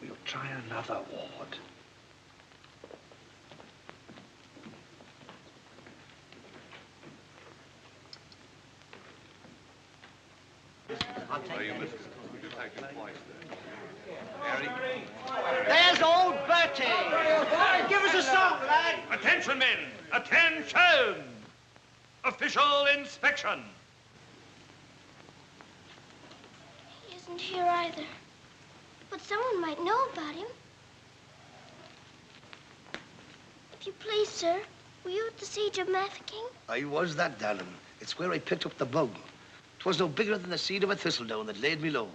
We'll try another ward. There's old Bertie. Give us a song, lad. Attention, men! Attention! Official inspection. He isn't here either. But someone might know about him. If you please, sir, were you at the siege of Mafeking? I was that, darling. It's where I picked up the bug. 'Twas no bigger than the seed of a thistledown that laid me low.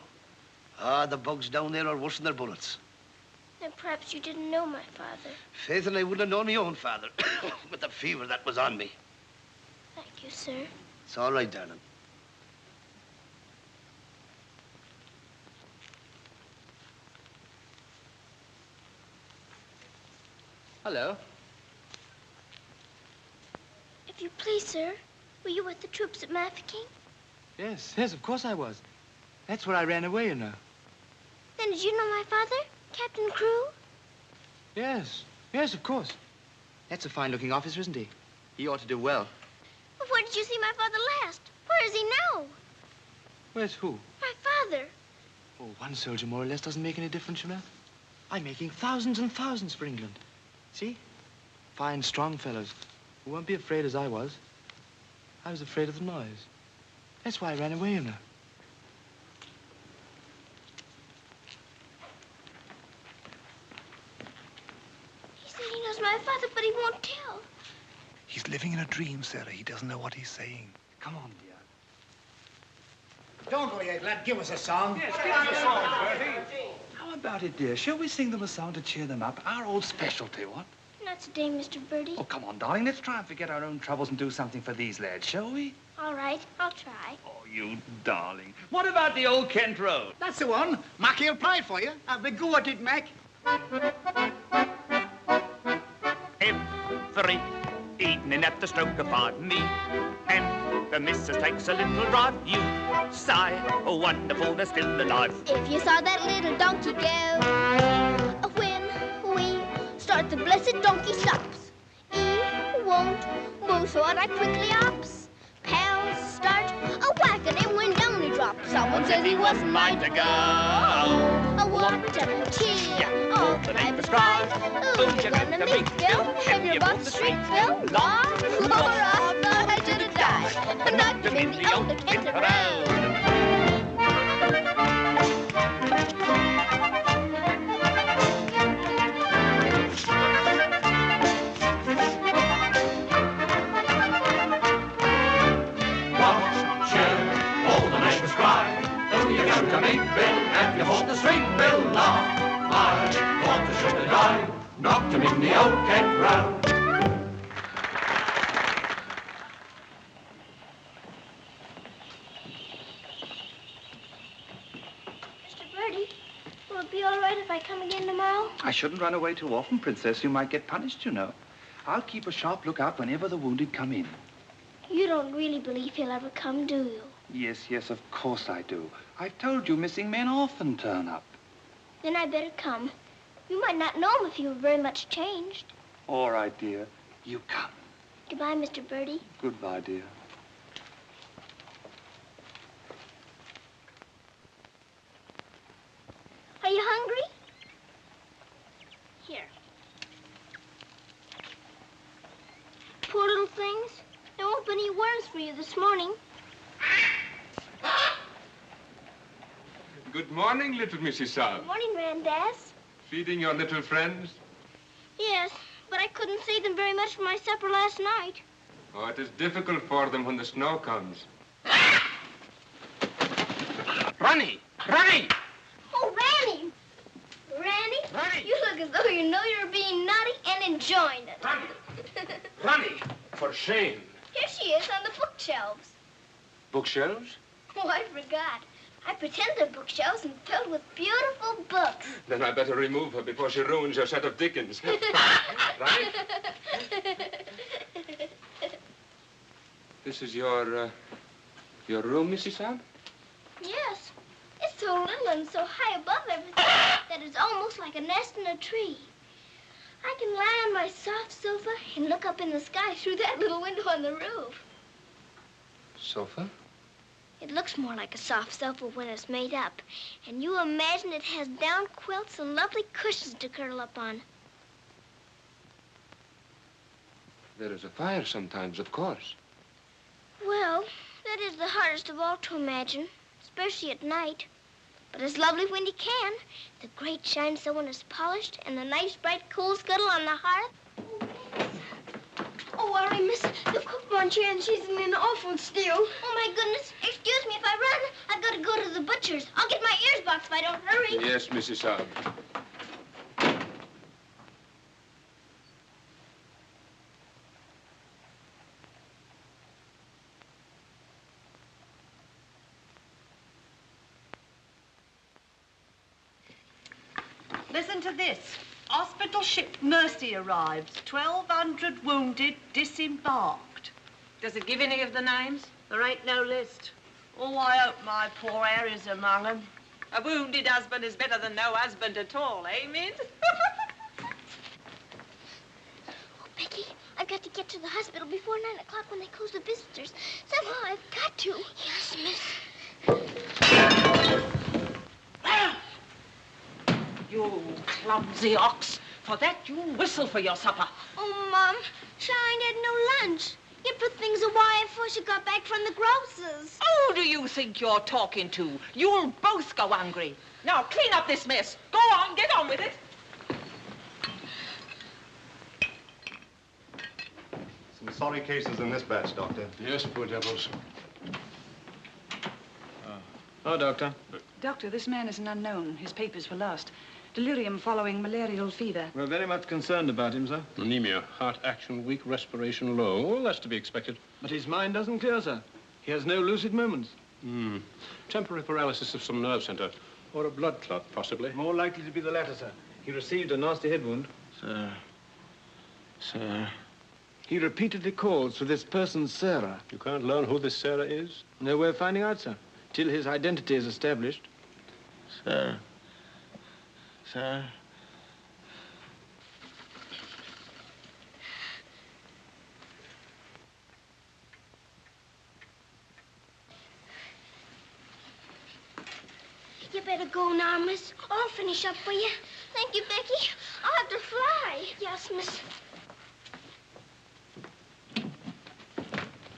Ah, the bugs down there are worse than their bullets. Then perhaps you didn't know my father. Faith, and I wouldn't have known my own father with the fever that was on me. Thank you, sir. It's all right, darling. Hello. If you please, sir, were you with the troops at Mafeking? Yes, of course I was. That's where I ran away, you know. Then did you know my father, Captain Crewe? Yes, of course. That's a fine-looking officer, isn't he? He ought to do well. But where did you see my father last? Where is he now? Where's who? My father. Oh, one soldier more or less doesn't make any difference, you know. I'm making thousands and thousands for England. See? Fine, strong fellows who won't be afraid as I was. I was afraid of the noise. That's why I ran away, you know. He said he knows my father, but he won't tell. He's living in a dream, Sarah. He doesn't know what he's saying. Come on, dear. Don't go yet, lad. Give us a song. Yes, give us a song, Bertie. How about it, dear? Shall we sing them a song to cheer them up? Our old specialty, what? Not today, Mr. Bertie. Oh, come on, darling. Let's try and forget our own troubles and do something for these lads, shall we? All right, I'll try. Oh, you darling. What about the old Kent Road? That's the one. Mackie will play it for you. Have a go at it, Mac. Every evening at the stroke of 5, me and the missus takes a little drive. You sigh, oh wonderful, they're still alive. If you saw that little donkey go, when we start, the blessed donkey stops. He won't move, so I quickly ups. Pound and says he wasn't mine to go. Oh, what a cheer, all the neighbors cry. Who you gonna meet, Bill? Have your bought the street, Bill? Lord, I thought I should have died. And not giving the old Kent around. To meet Bill, have you hold the street, Bill? Law, I thought I should have died. Knocked him in the old Kent round. Mr. Birdie, will it be all right if I come again tomorrow? I shouldn't run away too often, Princess. You might get punished, you know. I'll keep a sharp lookout whenever the wounded come in. You don't really believe he'll ever come, do you? Yes, of course I do. I've told you missing men often turn up. Then I better come. You might not know him if he were very much changed. All right, dear. You come. Goodbye, Mr. Birdie. Goodbye, dear. Are you hungry? Here. Poor little things. There won't be any worms for you this morning. Good morning, little Mrs. Saab. Good morning, Randaz. Feeding your little friends? Yes, but I couldn't save them very much for my supper last night. Oh, it is difficult for them when the snow comes. Ronnie! Ronnie! Oh, Ranny! Ranny, you look as though you know you're being naughty and enjoying it. Ronnie! For shame. Here she is on the bookshelves. Bookshelves? Oh, I forgot. I pretend they're bookshelves and filled with beautiful books. Then I better remove her before she ruins your set of Dickens. Right? This is your room, Mrs. Saab? Yes. It's so little and so high above everything that it's almost like a nest in a tree. I can lie on my soft sofa and look up in the sky through that little window on the roof. Sofa? It looks more like a soft sofa when it's made up. And you imagine it has down quilts and lovely cushions to curl up on. There is a fire sometimes, of course. Well, that is the hardest of all to imagine, especially at night. But it's lovely when you can. The grate shines so when it's polished, and the nice bright coal scuttle on the hearth. Oh, worry, miss. The cook wants here and she's in an awful stew. Oh, my goodness. Excuse me if I run. I've got to go to the butcher's. I'll get my ears boxed if I don't hurry. Yes, Mrs. Saab. Listen to this. Hospital ship Mercy arrives. 1,200 wounded disembarked. Does it give any of the names? There ain't no list. Oh, I hope my poor Harry's among them. A wounded husband is better than no husband at all, eh, Mint? Oh, Becky, I've got to get to the hospital before 9 o'clock when they close the visitors. Somehow I've got to. Yes, miss. You clumsy ox. For that, you whistle for your supper. Oh, Mom, Shine had no lunch. You put things away before she got back from the grocer's. Who do you think you're talking to? You'll both go hungry. Now, clean up this mess. Go on, get on with it. Some sorry cases in this batch, Doctor. Yes, poor devils. Oh, Doctor. Doctor, this man is an unknown. His papers were lost. Delirium following malarial fever. We're very much concerned about him, sir. Anemia, heart action weak, respiration low. Well, that's to be expected. But his mind doesn't clear, sir. He has no lucid moments. Temporary paralysis of some nerve center. Or a blood clot, possibly. More likely to be the latter, sir. He received a nasty head wound. Sir. He repeatedly calls for this person, Sara. You can't learn who this Sara is? No way of finding out, sir. Till his identity is established. Sir. better go now, miss. I'll finish up for you. Thank you, Becky. I'll have to fly. Yes, miss.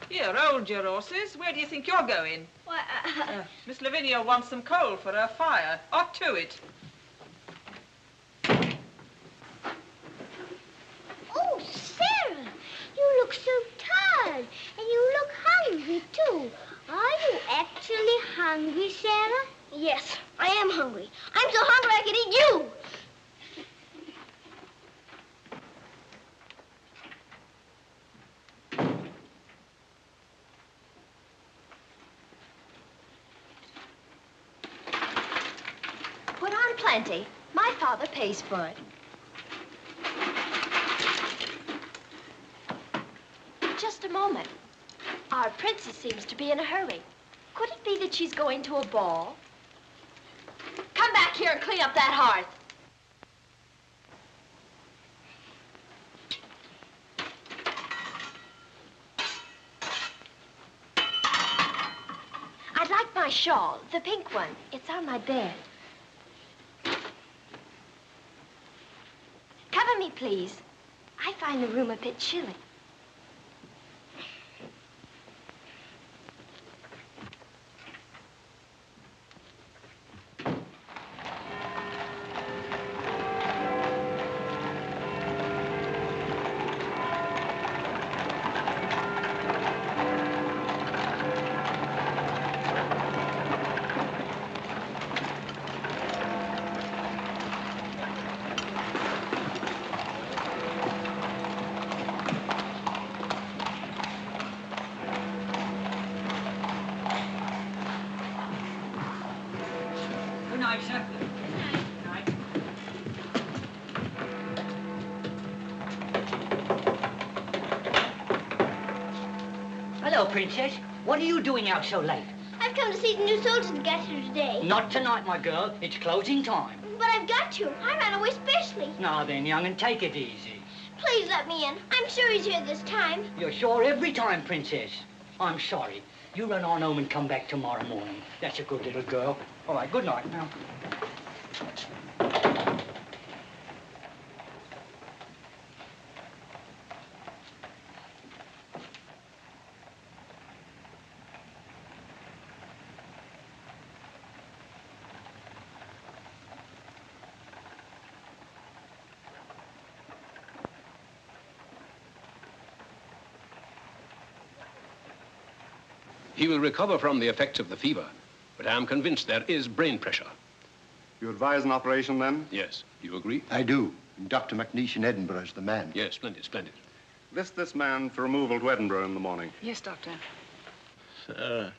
Here, hold your horses. Where do you think you're going? Why, Miss Lavinia wants some coal for her fire. Off to it. Oh, Sarah, you look so tired, and you look hungry, too. Are you actually hungry, Sarah? Yes, I am hungry. I'm so hungry I could eat you. Put on plenty. My father pays for it. Just a moment. Our princess seems to be in a hurry. Could it be that she's going to a ball? Come back here and clean up that hearth. I'd like my shawl, the pink one. It's on my bed. Cover me, please. I find the room a bit chilly. Good night, sir. Hello, Princess. What are you doing out so late? I've come to see the new soldiers that got here today. Not tonight, my girl. It's closing time. But I've got to. I ran away specially. Now then, young, and take it easy. Please let me in. I'm sure he's here this time. You're sure every time, Princess. I'm sorry. You run on home and come back tomorrow morning. That's a good little girl. All right, good night now. He will recover from the effects of the fever, but I am convinced there is brain pressure. You advise an operation, then? Yes. Do you agree? I do. And Dr. McNeish in Edinburgh is the man. Yes, splendid, splendid. List this man for removal to Edinburgh in the morning. Yes, Doctor. Sir.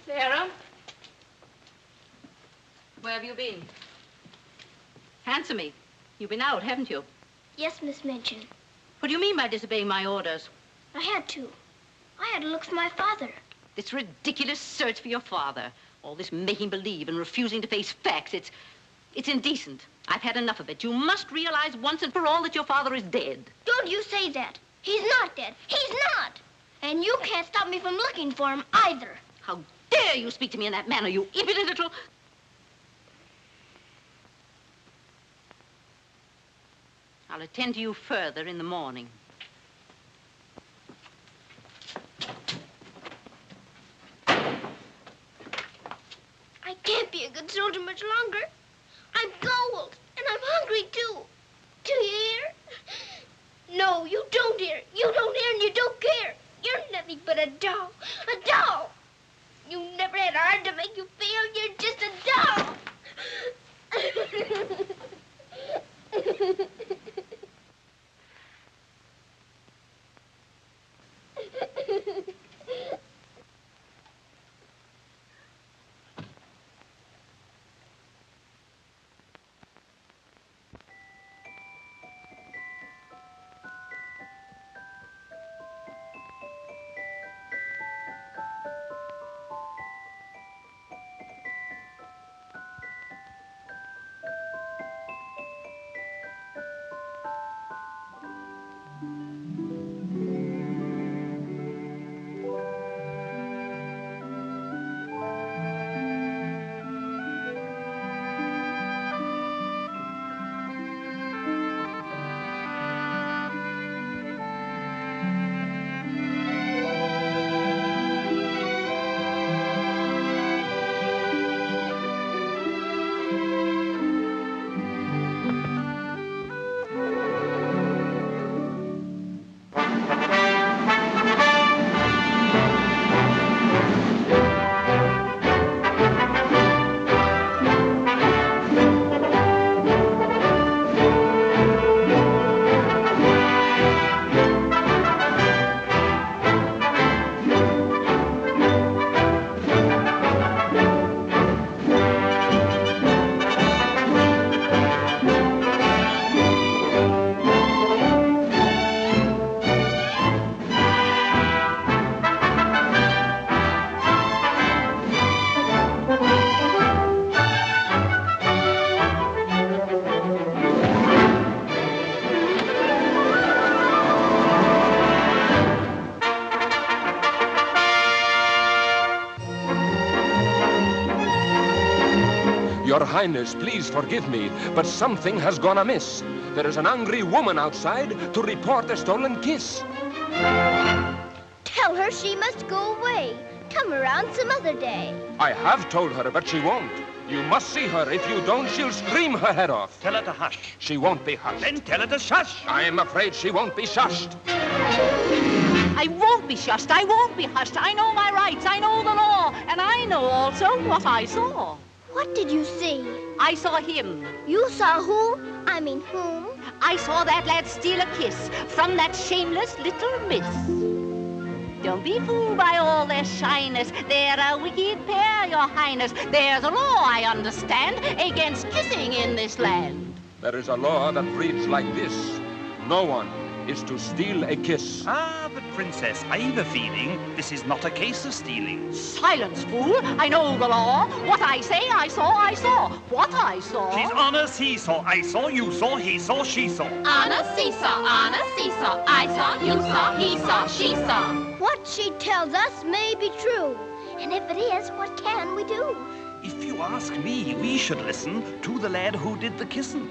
Sarah? Where have you been? Answer me. You've been out, haven't you? Yes, Miss Minchin. What do you mean by disobeying my orders? I had to. I had to look for my father. This ridiculous search for your father. All this making believe and refusing to face facts. It's indecent. I've had enough of it. You must realize once and for all that your father is dead. Don't you say that. He's not dead. He's not. And you can't stop me from looking for him either. How dare you speak to me in that manner, you impudent little... I'll attend to you further in the morning. I can't be a good soldier much longer. I'm cold, and I'm hungry, too. Do you hear? No, you don't hear. You don't hear and you don't care. You're nothing but a doll. A doll. You never had a heart to make you feel. You're just a doll. Your Highness, please forgive me, but something has gone amiss. There is an angry woman outside to report a stolen kiss. Tell her she must go away. Come around some other day. I have told her, but she won't. You must see her. If you don't, she'll scream her head off. Tell her to hush. She won't be hushed. Then tell her to shush. I am afraid she won't be shushed. I won't be shushed. I won't be hushed. I know my rights. I know the law. And I know also what I saw. What did you see? I saw him. You saw who? I mean whom? I saw that lad steal a kiss from that shameless little miss. Don't be fooled by all their shyness. They're a wicked pair, Your Highness. There's a law, I understand, against kissing in this land. There is a law that reads like this. No one is to steal a kiss. Ah, but Princess, I've a feeling this is not a case of stealing. Silence, fool. I know the law. What I say, I saw, I saw. What I saw. She's on a seesaw. I saw, you saw, he saw, she saw. On a seesaw, on a seesaw. I saw, you saw, he saw, she saw. What she tells us may be true. And if it is, what can we do? If you ask me, we should listen to the lad who did the kissing.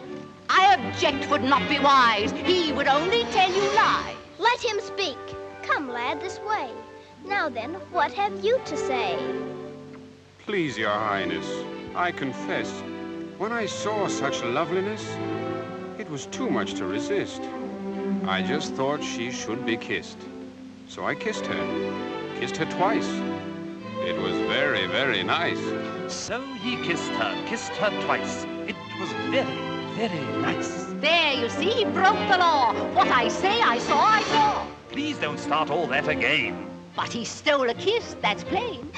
I object would not be wise. He would only tell you lies. Let him speak. Come, lad, this way. Now then, what have you to say? Please, Your Highness, I confess, when I saw such loveliness, it was too much to resist. I just thought she should be kissed. So I kissed her twice. It was very, very nice. So he kissed her twice. It was very, very nice. There, you see, he broke the law. What I say, I saw, I saw. Please don't start all that again. But he stole a kiss, that's plain.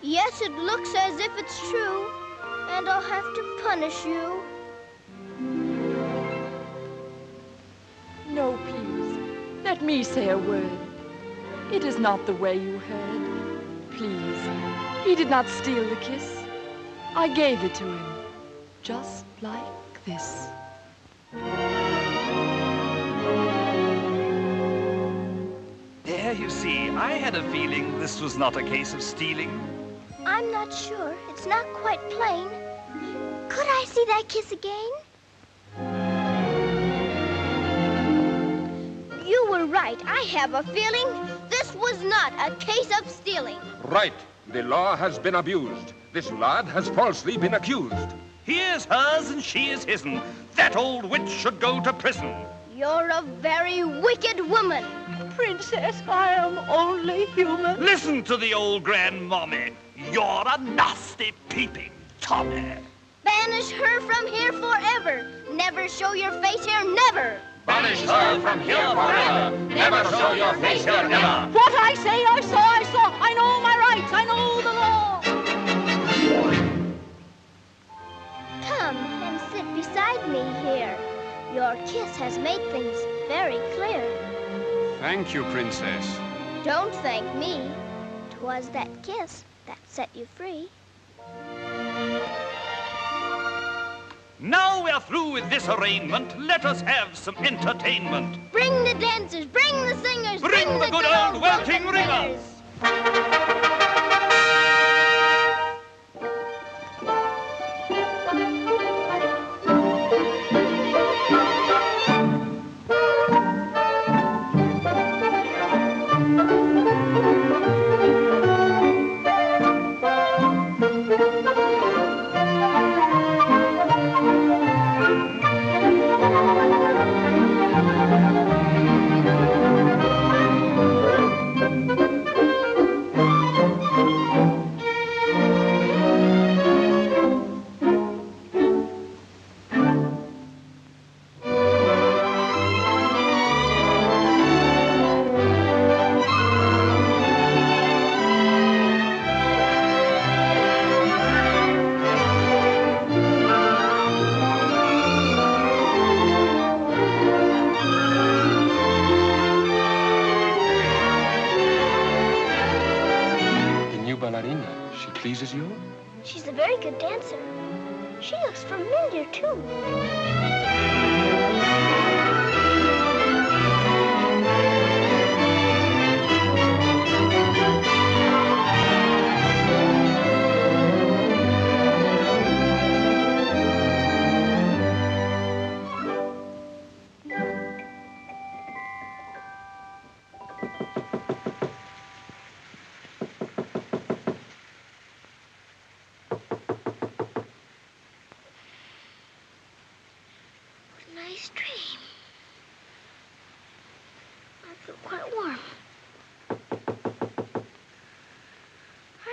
Yes, it looks as if it's true. And I'll have to punish you. No, please. Let me say a word. It is not the way you heard. Please, he did not steal the kiss. I gave it to him, just like this. There, you see, I had a feeling this was not a case of stealing. I'm not sure. It's not quite plain. Could I see that kiss again? You were right. I have a feeling this was not a case of stealing. Right. The law has been abused. This lad has falsely been accused. He is hers and she is his'n. That old witch should go to prison. You're a very wicked woman. Princess, I am only human. Listen to the old grandmommy. You're a nasty peeping Tommy. Banish her from here forever. Never show your face here, never. Banish her from here forever. Never show your face here, never. What I say, I saw, I saw. I know my rights, I know the law. Come and sit beside me here. Your kiss has made things very clear. Thank you, Princess. Don't thank me. 'Twas that kiss that set you free. Now we're through with this arraignment. Let us have some entertainment. Bring the dancers, bring the singers, Bring the good old welting ringers. Pleases you? She's a very good dancer. She looks familiar, too. Nice dream. I feel quite warm. I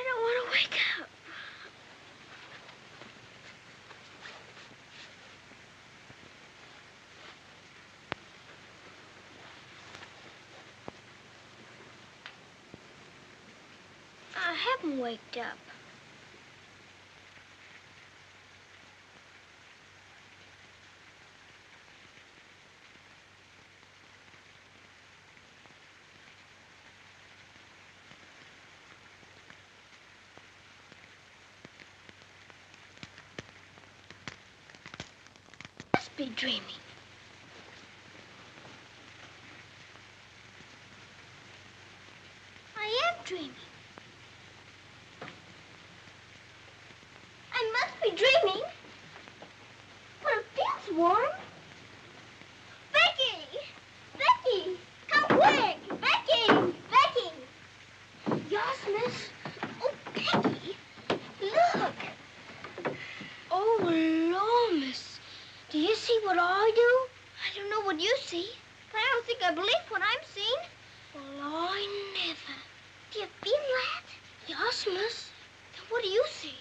don't want to wake up. I haven't waked up. Must be dreaming. I am dreaming. I must be dreaming. But it feels warm. Becky! Becky! Come quick! Becky! Becky! Yes, miss. Oh, Becky! Look! Oh, Lord, miss. Do you see what I do? I don't know what you see, but I don't think I believe what I'm seeing. Well, I never. Do you feel that? Yes, miss. Then what do you see?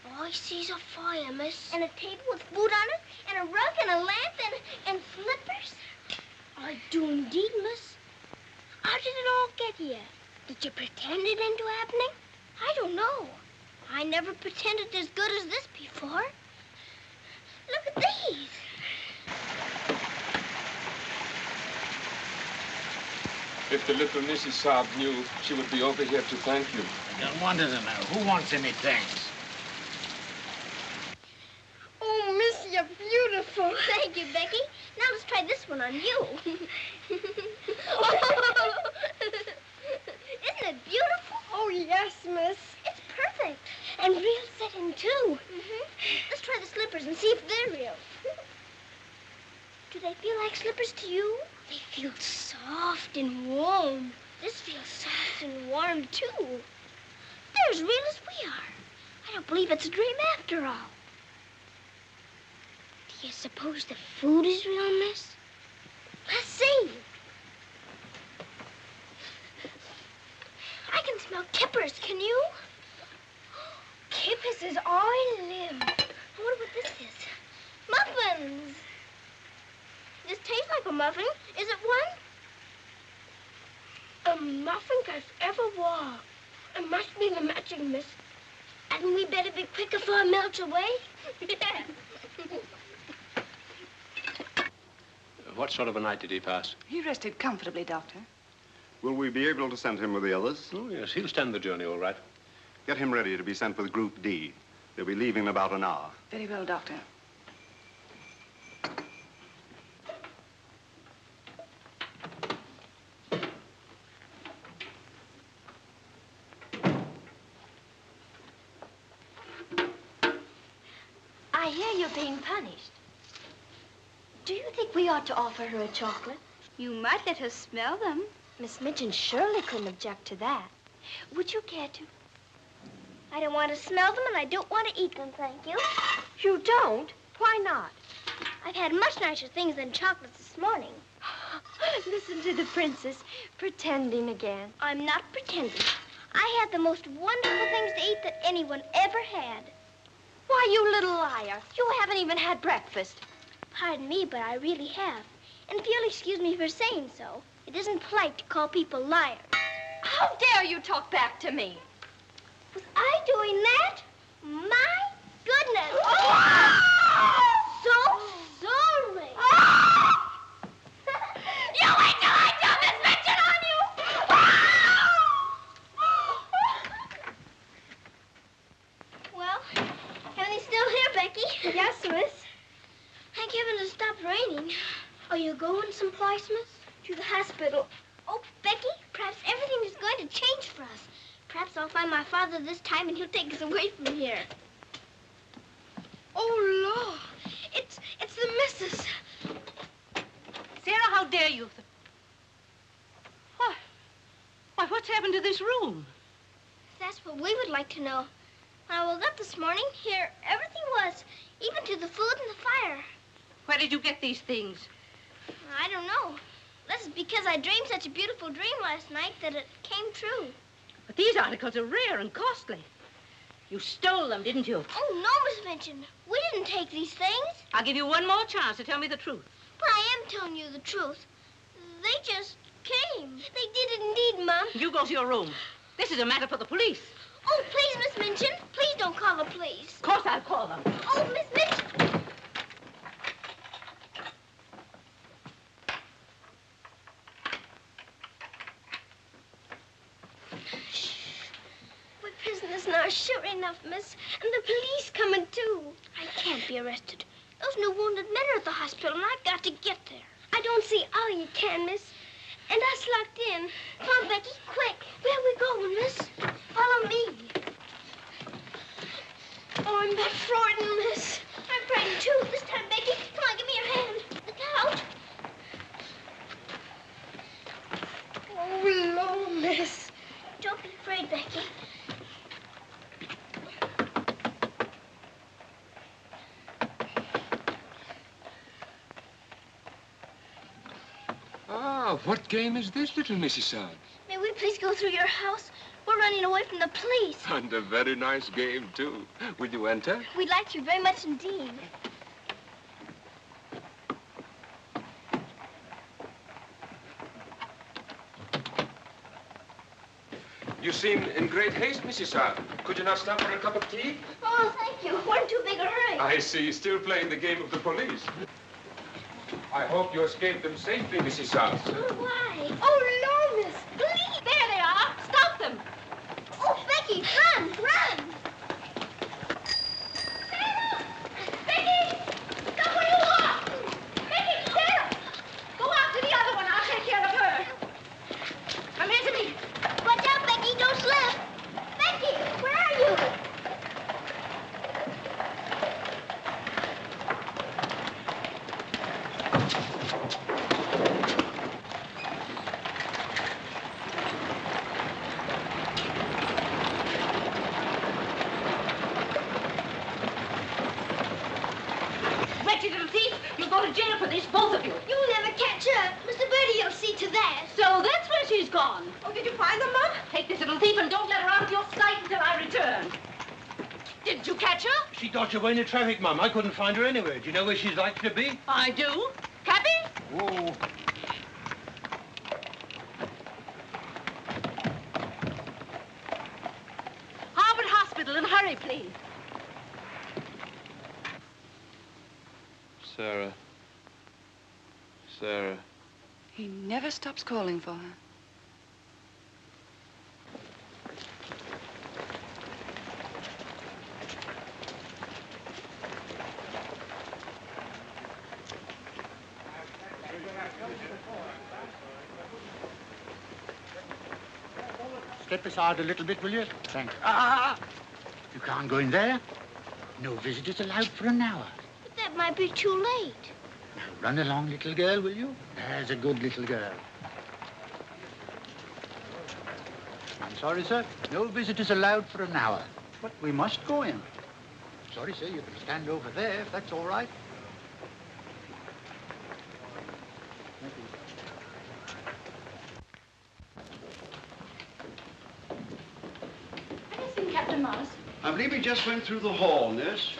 All I see's a fire, miss. And a table with food on it, and a rug, and a lamp, and slippers. I do indeed, miss. How did it all get here? Did you pretend it into happening? I don't know. I never pretended as good as this before. Look at these. If the little Mrs. Saab knew, she would be over here to thank you. I don't want to know. Who wants any thanks? Oh, miss, you're beautiful. Thank you, Becky. Now let's try this one on you. Isn't it beautiful? Oh, yes, miss. It's perfect. And real satin, too. Let's try the slippers and see if they're real. Do they feel like slippers to you? They feel soft and warm. This feels soft and warm, too. They're as real as we are. I don't believe it's a dream after all. Do you suppose the food is real, miss? Let's see. I can smell kippers, can you? Kippers is all I live. I wonder what this is. Muffins. This tastes like a muffin. Is it one? A muffin as ever was. It must be the magic, miss. Hadn't we better be quick before it melts away? Yeah. What sort of a night did he pass? He rested comfortably, Doctor. Will we be able to send him with the others? Oh, yes, he'll stand the journey all right. Get him ready to be sent with Group D. They'll be leaving in about an hour. Very well, Doctor. I hear you're being punished. Do you think we ought to offer her a chocolate? You might let her smell them. Miss Minchin surely couldn't object to that. Would you care to? I don't want to smell them, and I don't want to eat them, thank you. You don't? Why not? I've had much nicer things than chocolates this morning. Listen to the princess, pretending again. I'm not pretending. I had the most wonderful things to eat that anyone ever had. Why, you little liar. You haven't even had breakfast. Pardon me, but I really have. And if you'll excuse me for saying so, it isn't polite to call people liars. How dare you talk back to me? Was I doing that? My goodness. So sorry. You wait till I tell Miss Minchin on you! Well, everything's still here, Becky. Yes, miss. Thank heaven it stopped raining. Are you going someplace, miss? To the hospital. Oh, Becky, perhaps everything is going to change for us. Perhaps I'll find my father this time and he'll take us away from here. Oh, Lord. It's the missus. Sarah, how dare you? What? Why, what's happened to this room? That's what we would like to know. When I woke up this morning, here everything was, even to the food and the fire. Where did you get these things? I don't know. This is because I dreamed such a beautiful dream last night that it came true. But these articles are rare and costly. You stole them, didn't you? Oh, no, Miss Minchin. We didn't take these things. I'll give you one more chance to tell me the truth. But I am telling you the truth. They just came. They did indeed, Mom. You go to your room. This is a matter for the police. Oh, please, Miss Minchin. Please don't call the police. Of course I'll call them. Oh, Miss Minchin. We're prisoners now, sure enough, miss. And the police coming, too. I can't be arrested. Those new wounded men are at the hospital, and I've got to get there. I don't see how you can, miss. And us locked in. Come on, Becky, quick. Where are we going, miss? Follow me. Oh, I'm that frightened, miss. I'm frightened, too. This time, Becky, come on, give me your hand. Look out. Oh, Lord, miss. Don't be afraid, Becky. Ah, what game is this, little Missy Son? May we please go through your house? We're running away from the police. And a very nice game, too. Will you enter? We'd like to very much indeed. You seem in great haste, Missy Son. Could you not stop for a cup of tea? Oh, thank you. We're in too big a hurry. I see. Still playing the game of the police. I hope you escaped them safely, Missy Son. Oh, why? Oh, no, miss. Please. There they are. Stop them. Oh, Becky, run, run. Becky! Stop where you are! Becky, Sarah! Go after the other one. I'll take care of her. Come here to me. Watch out, Becky. Don't slip. Becky, where are you? Wretched little thief! You'll go to jail for this, both of you. You'll never catch her. Mr. Birdie will see to that. So that's where she's gone. Oh, did you find them, Mom? Take this little thief and don't let her out of your sight until I return. Didn't you catch her? She dodged away in the traffic, Mum. I couldn't find her anywhere. Do you know where she's likely to be? I do. Cappy? Whoa. Harvard Hospital, and hurry, please. Sarah. Sarah. He never stops calling for her. Step aside a little bit, will you? Thanks. You can't go in there. No visitors allowed for an hour. But that might be too late. Now, run along, little girl, will you? There's a good little girl. I'm sorry, sir. No visitors allowed for an hour. But we must go in. Sorry, sir. You can stand over there if that's all right. Thank you. Captain Morris. I believe he just went through the hall, nurse.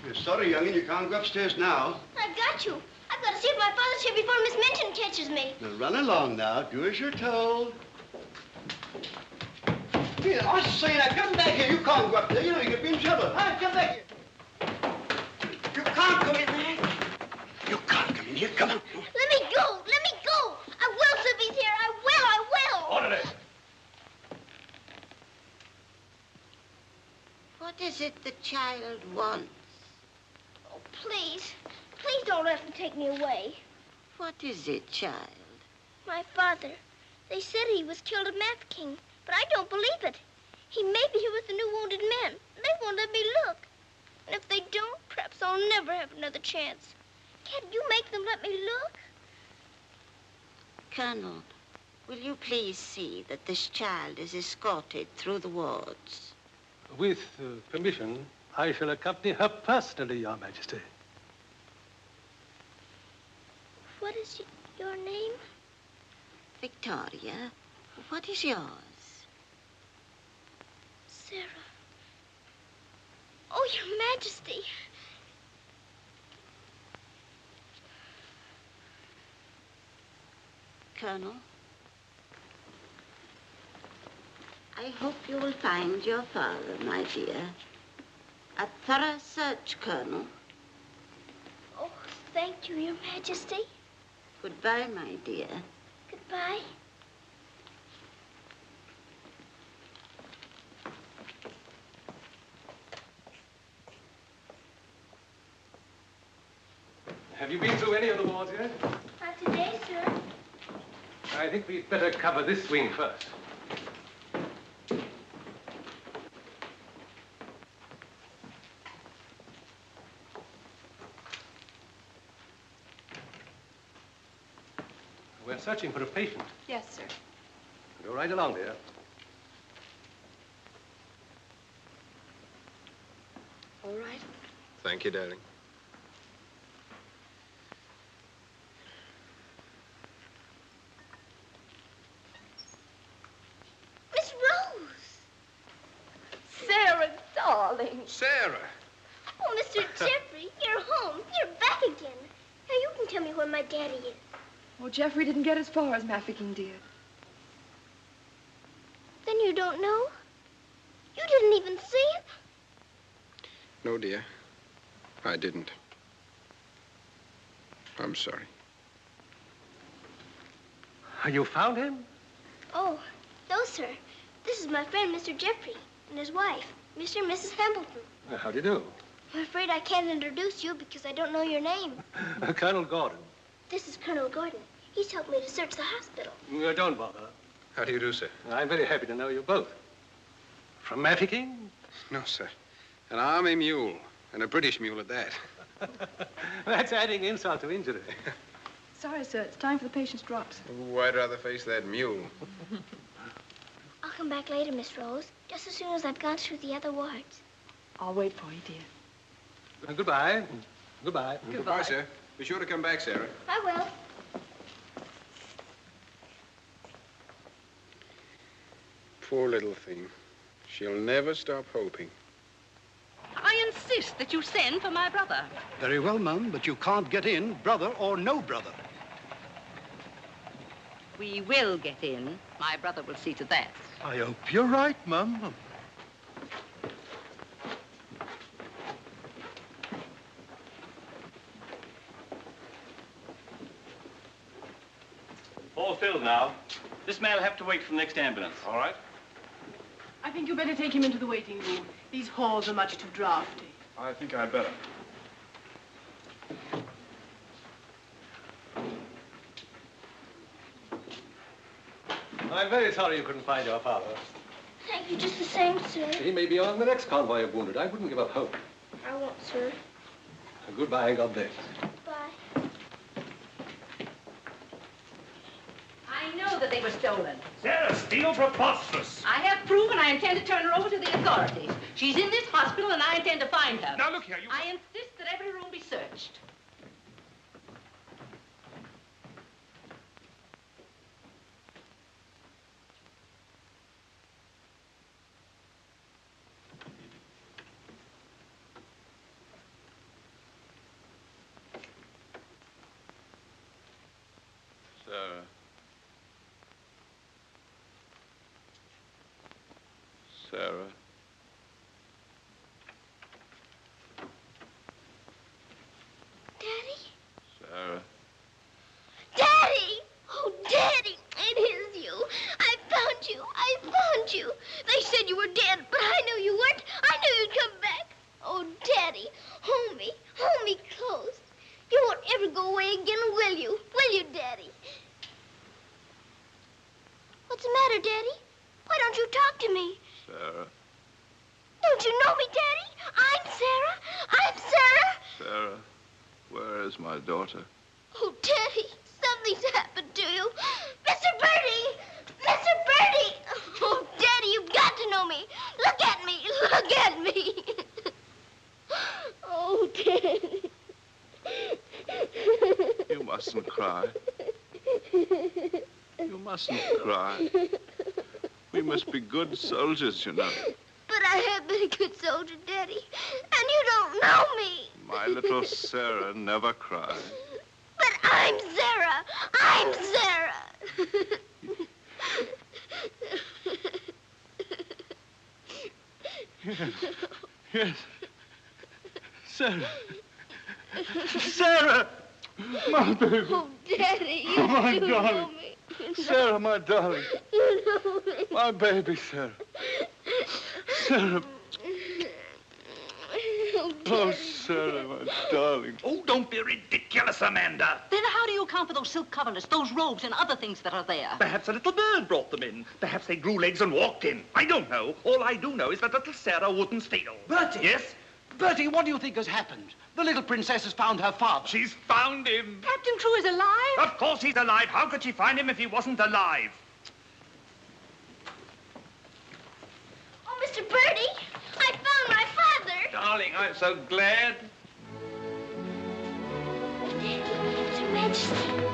You're sorry, young'un, you can't go upstairs now. I've got you. I've got to see if my father's here before Miss Minchin catches me. Now run along now. Do as you're told. Here, I say now, come back here. You can't go up there. You know you could be in trouble. All right, come back here. You can't go in there. You can't come in here. Come on. Let me go. Let me go. I will, sir, if he's here. I will. I will. Orderly. What is it the child wants? Oh, please. Please don't let him take me away. What is it, child? My father. They said he was killed at Mafeking, but I don't believe it. He may be here with the new wounded men. They won't let me look. And if they don't, perhaps I'll never have another chance. Can't you make them let me look? Colonel, Will you please see that this child is escorted through the wards? With permission, I shall accompany her personally, Your Majesty. What is your name? Victoria, what is yours? Sarah. Oh, Your Majesty. Colonel, I hope you will find your father, my dear. A thorough search, Colonel. Oh, thank you, Your Majesty. Goodbye, my dear. Goodbye. Have you been through any of the wards yet? Not today, sir. I think we'd better cover this wing first. We're searching for a patient. Yes, sir. Go right along, dear. All right. Thank you, darling. Miss Rose! Sarah, darling. Sarah! Oh, Mr. Jeffrey, you're home. You're back again. Now you can tell me where my daddy is. Oh, Jeffrey didn't get as far as Mafeking, dear. Then you don't know? You didn't even see him? No, dear. I didn't. I'm sorry. You found him? Oh, no, sir. This is my friend, Mr. Jeffrey, and his wife, Mr. and Mrs. Templeton. How do you do? I'm afraid I can't introduce you because I don't know your name. Colonel Gordon. This is Colonel Gordon. He's helped me to search the hospital. Don't bother. How do you do, sir? I'm very happy to know you both. From Mafeking? No, sir. An army mule, and a British mule at that. That's adding insult to injury. Sorry, sir. It's time for the patient's drops. Oh, I'd rather face that mule. I'll come back later, Miss Rose, just as soon as I've gone through the other wards. I'll wait for you, dear. Goodbye. Goodbye. Goodbye, sir. Be sure to come back, Sarah. I will. Poor little thing. She'll never stop hoping. I insist that you send for my brother. Very well, Mum, but you can't get in, brother or no brother. We will get in. My brother will see to that. I hope you're right, Mum. All filled now. This man will have to wait for the next ambulance. All right. I think you better take him into the waiting room. These halls are much too drafty. I think I'd better. I'm very sorry you couldn't find your father. Thank you just the same, sir. He may be on the next convoy of wounded. I wouldn't give up hope. I won't, sir. Goodbye and God bless. Bye. I know that they were stolen. Sarah Steele, preposterous. I have proof, and I intend to turn her over to the authorities. She's in this hospital, and I intend to find her. Now, look here, you... I insist that every room be searched. Sarah. Sarah. Daddy? Sarah. Daddy! Oh, Daddy, it is you. I found you. I found you. They said you were dead, but I knew you weren't. I knew you'd come back. Oh, Daddy, hold me close. You won't ever go away again, will you? Will you, Daddy? What's the matter, Daddy? Why don't you talk to me? Sarah. Don't you know me, Daddy? I'm Sarah. I'm Sarah. Sarah, where is my daughter? Oh, Daddy, something's happened to you. Mr. Birdie! cry. You mustn't cry. We must be good soldiers, you know. But I have been a good soldier, Daddy, and you don't know me. My little Sarah never cried. But I'm Sarah. I'm Sarah. Yes. Yes. Sarah. Sarah! My baby. Oh, Daddy, you my do darling. know me. You know. Sarah, my darling. You know me. My baby, Sarah. Sarah. Oh, Sarah, my darling. Oh, don't be ridiculous, Amanda. Then how do you account for those silk coverlets, those robes, and other things that are there? Perhaps a little bird brought them in. Perhaps they grew legs and walked in. I don't know. All I do know is that little Sarah wouldn't steal. Bertie! Yes? Bertie, what do you think has happened? The little princess has found her father. She's found him. Captain Crewe is alive? Of course he's alive. How could she find him if he wasn't alive? Oh, Mr. Birdie, I found my father. Darling, I'm so glad. Your Majesty.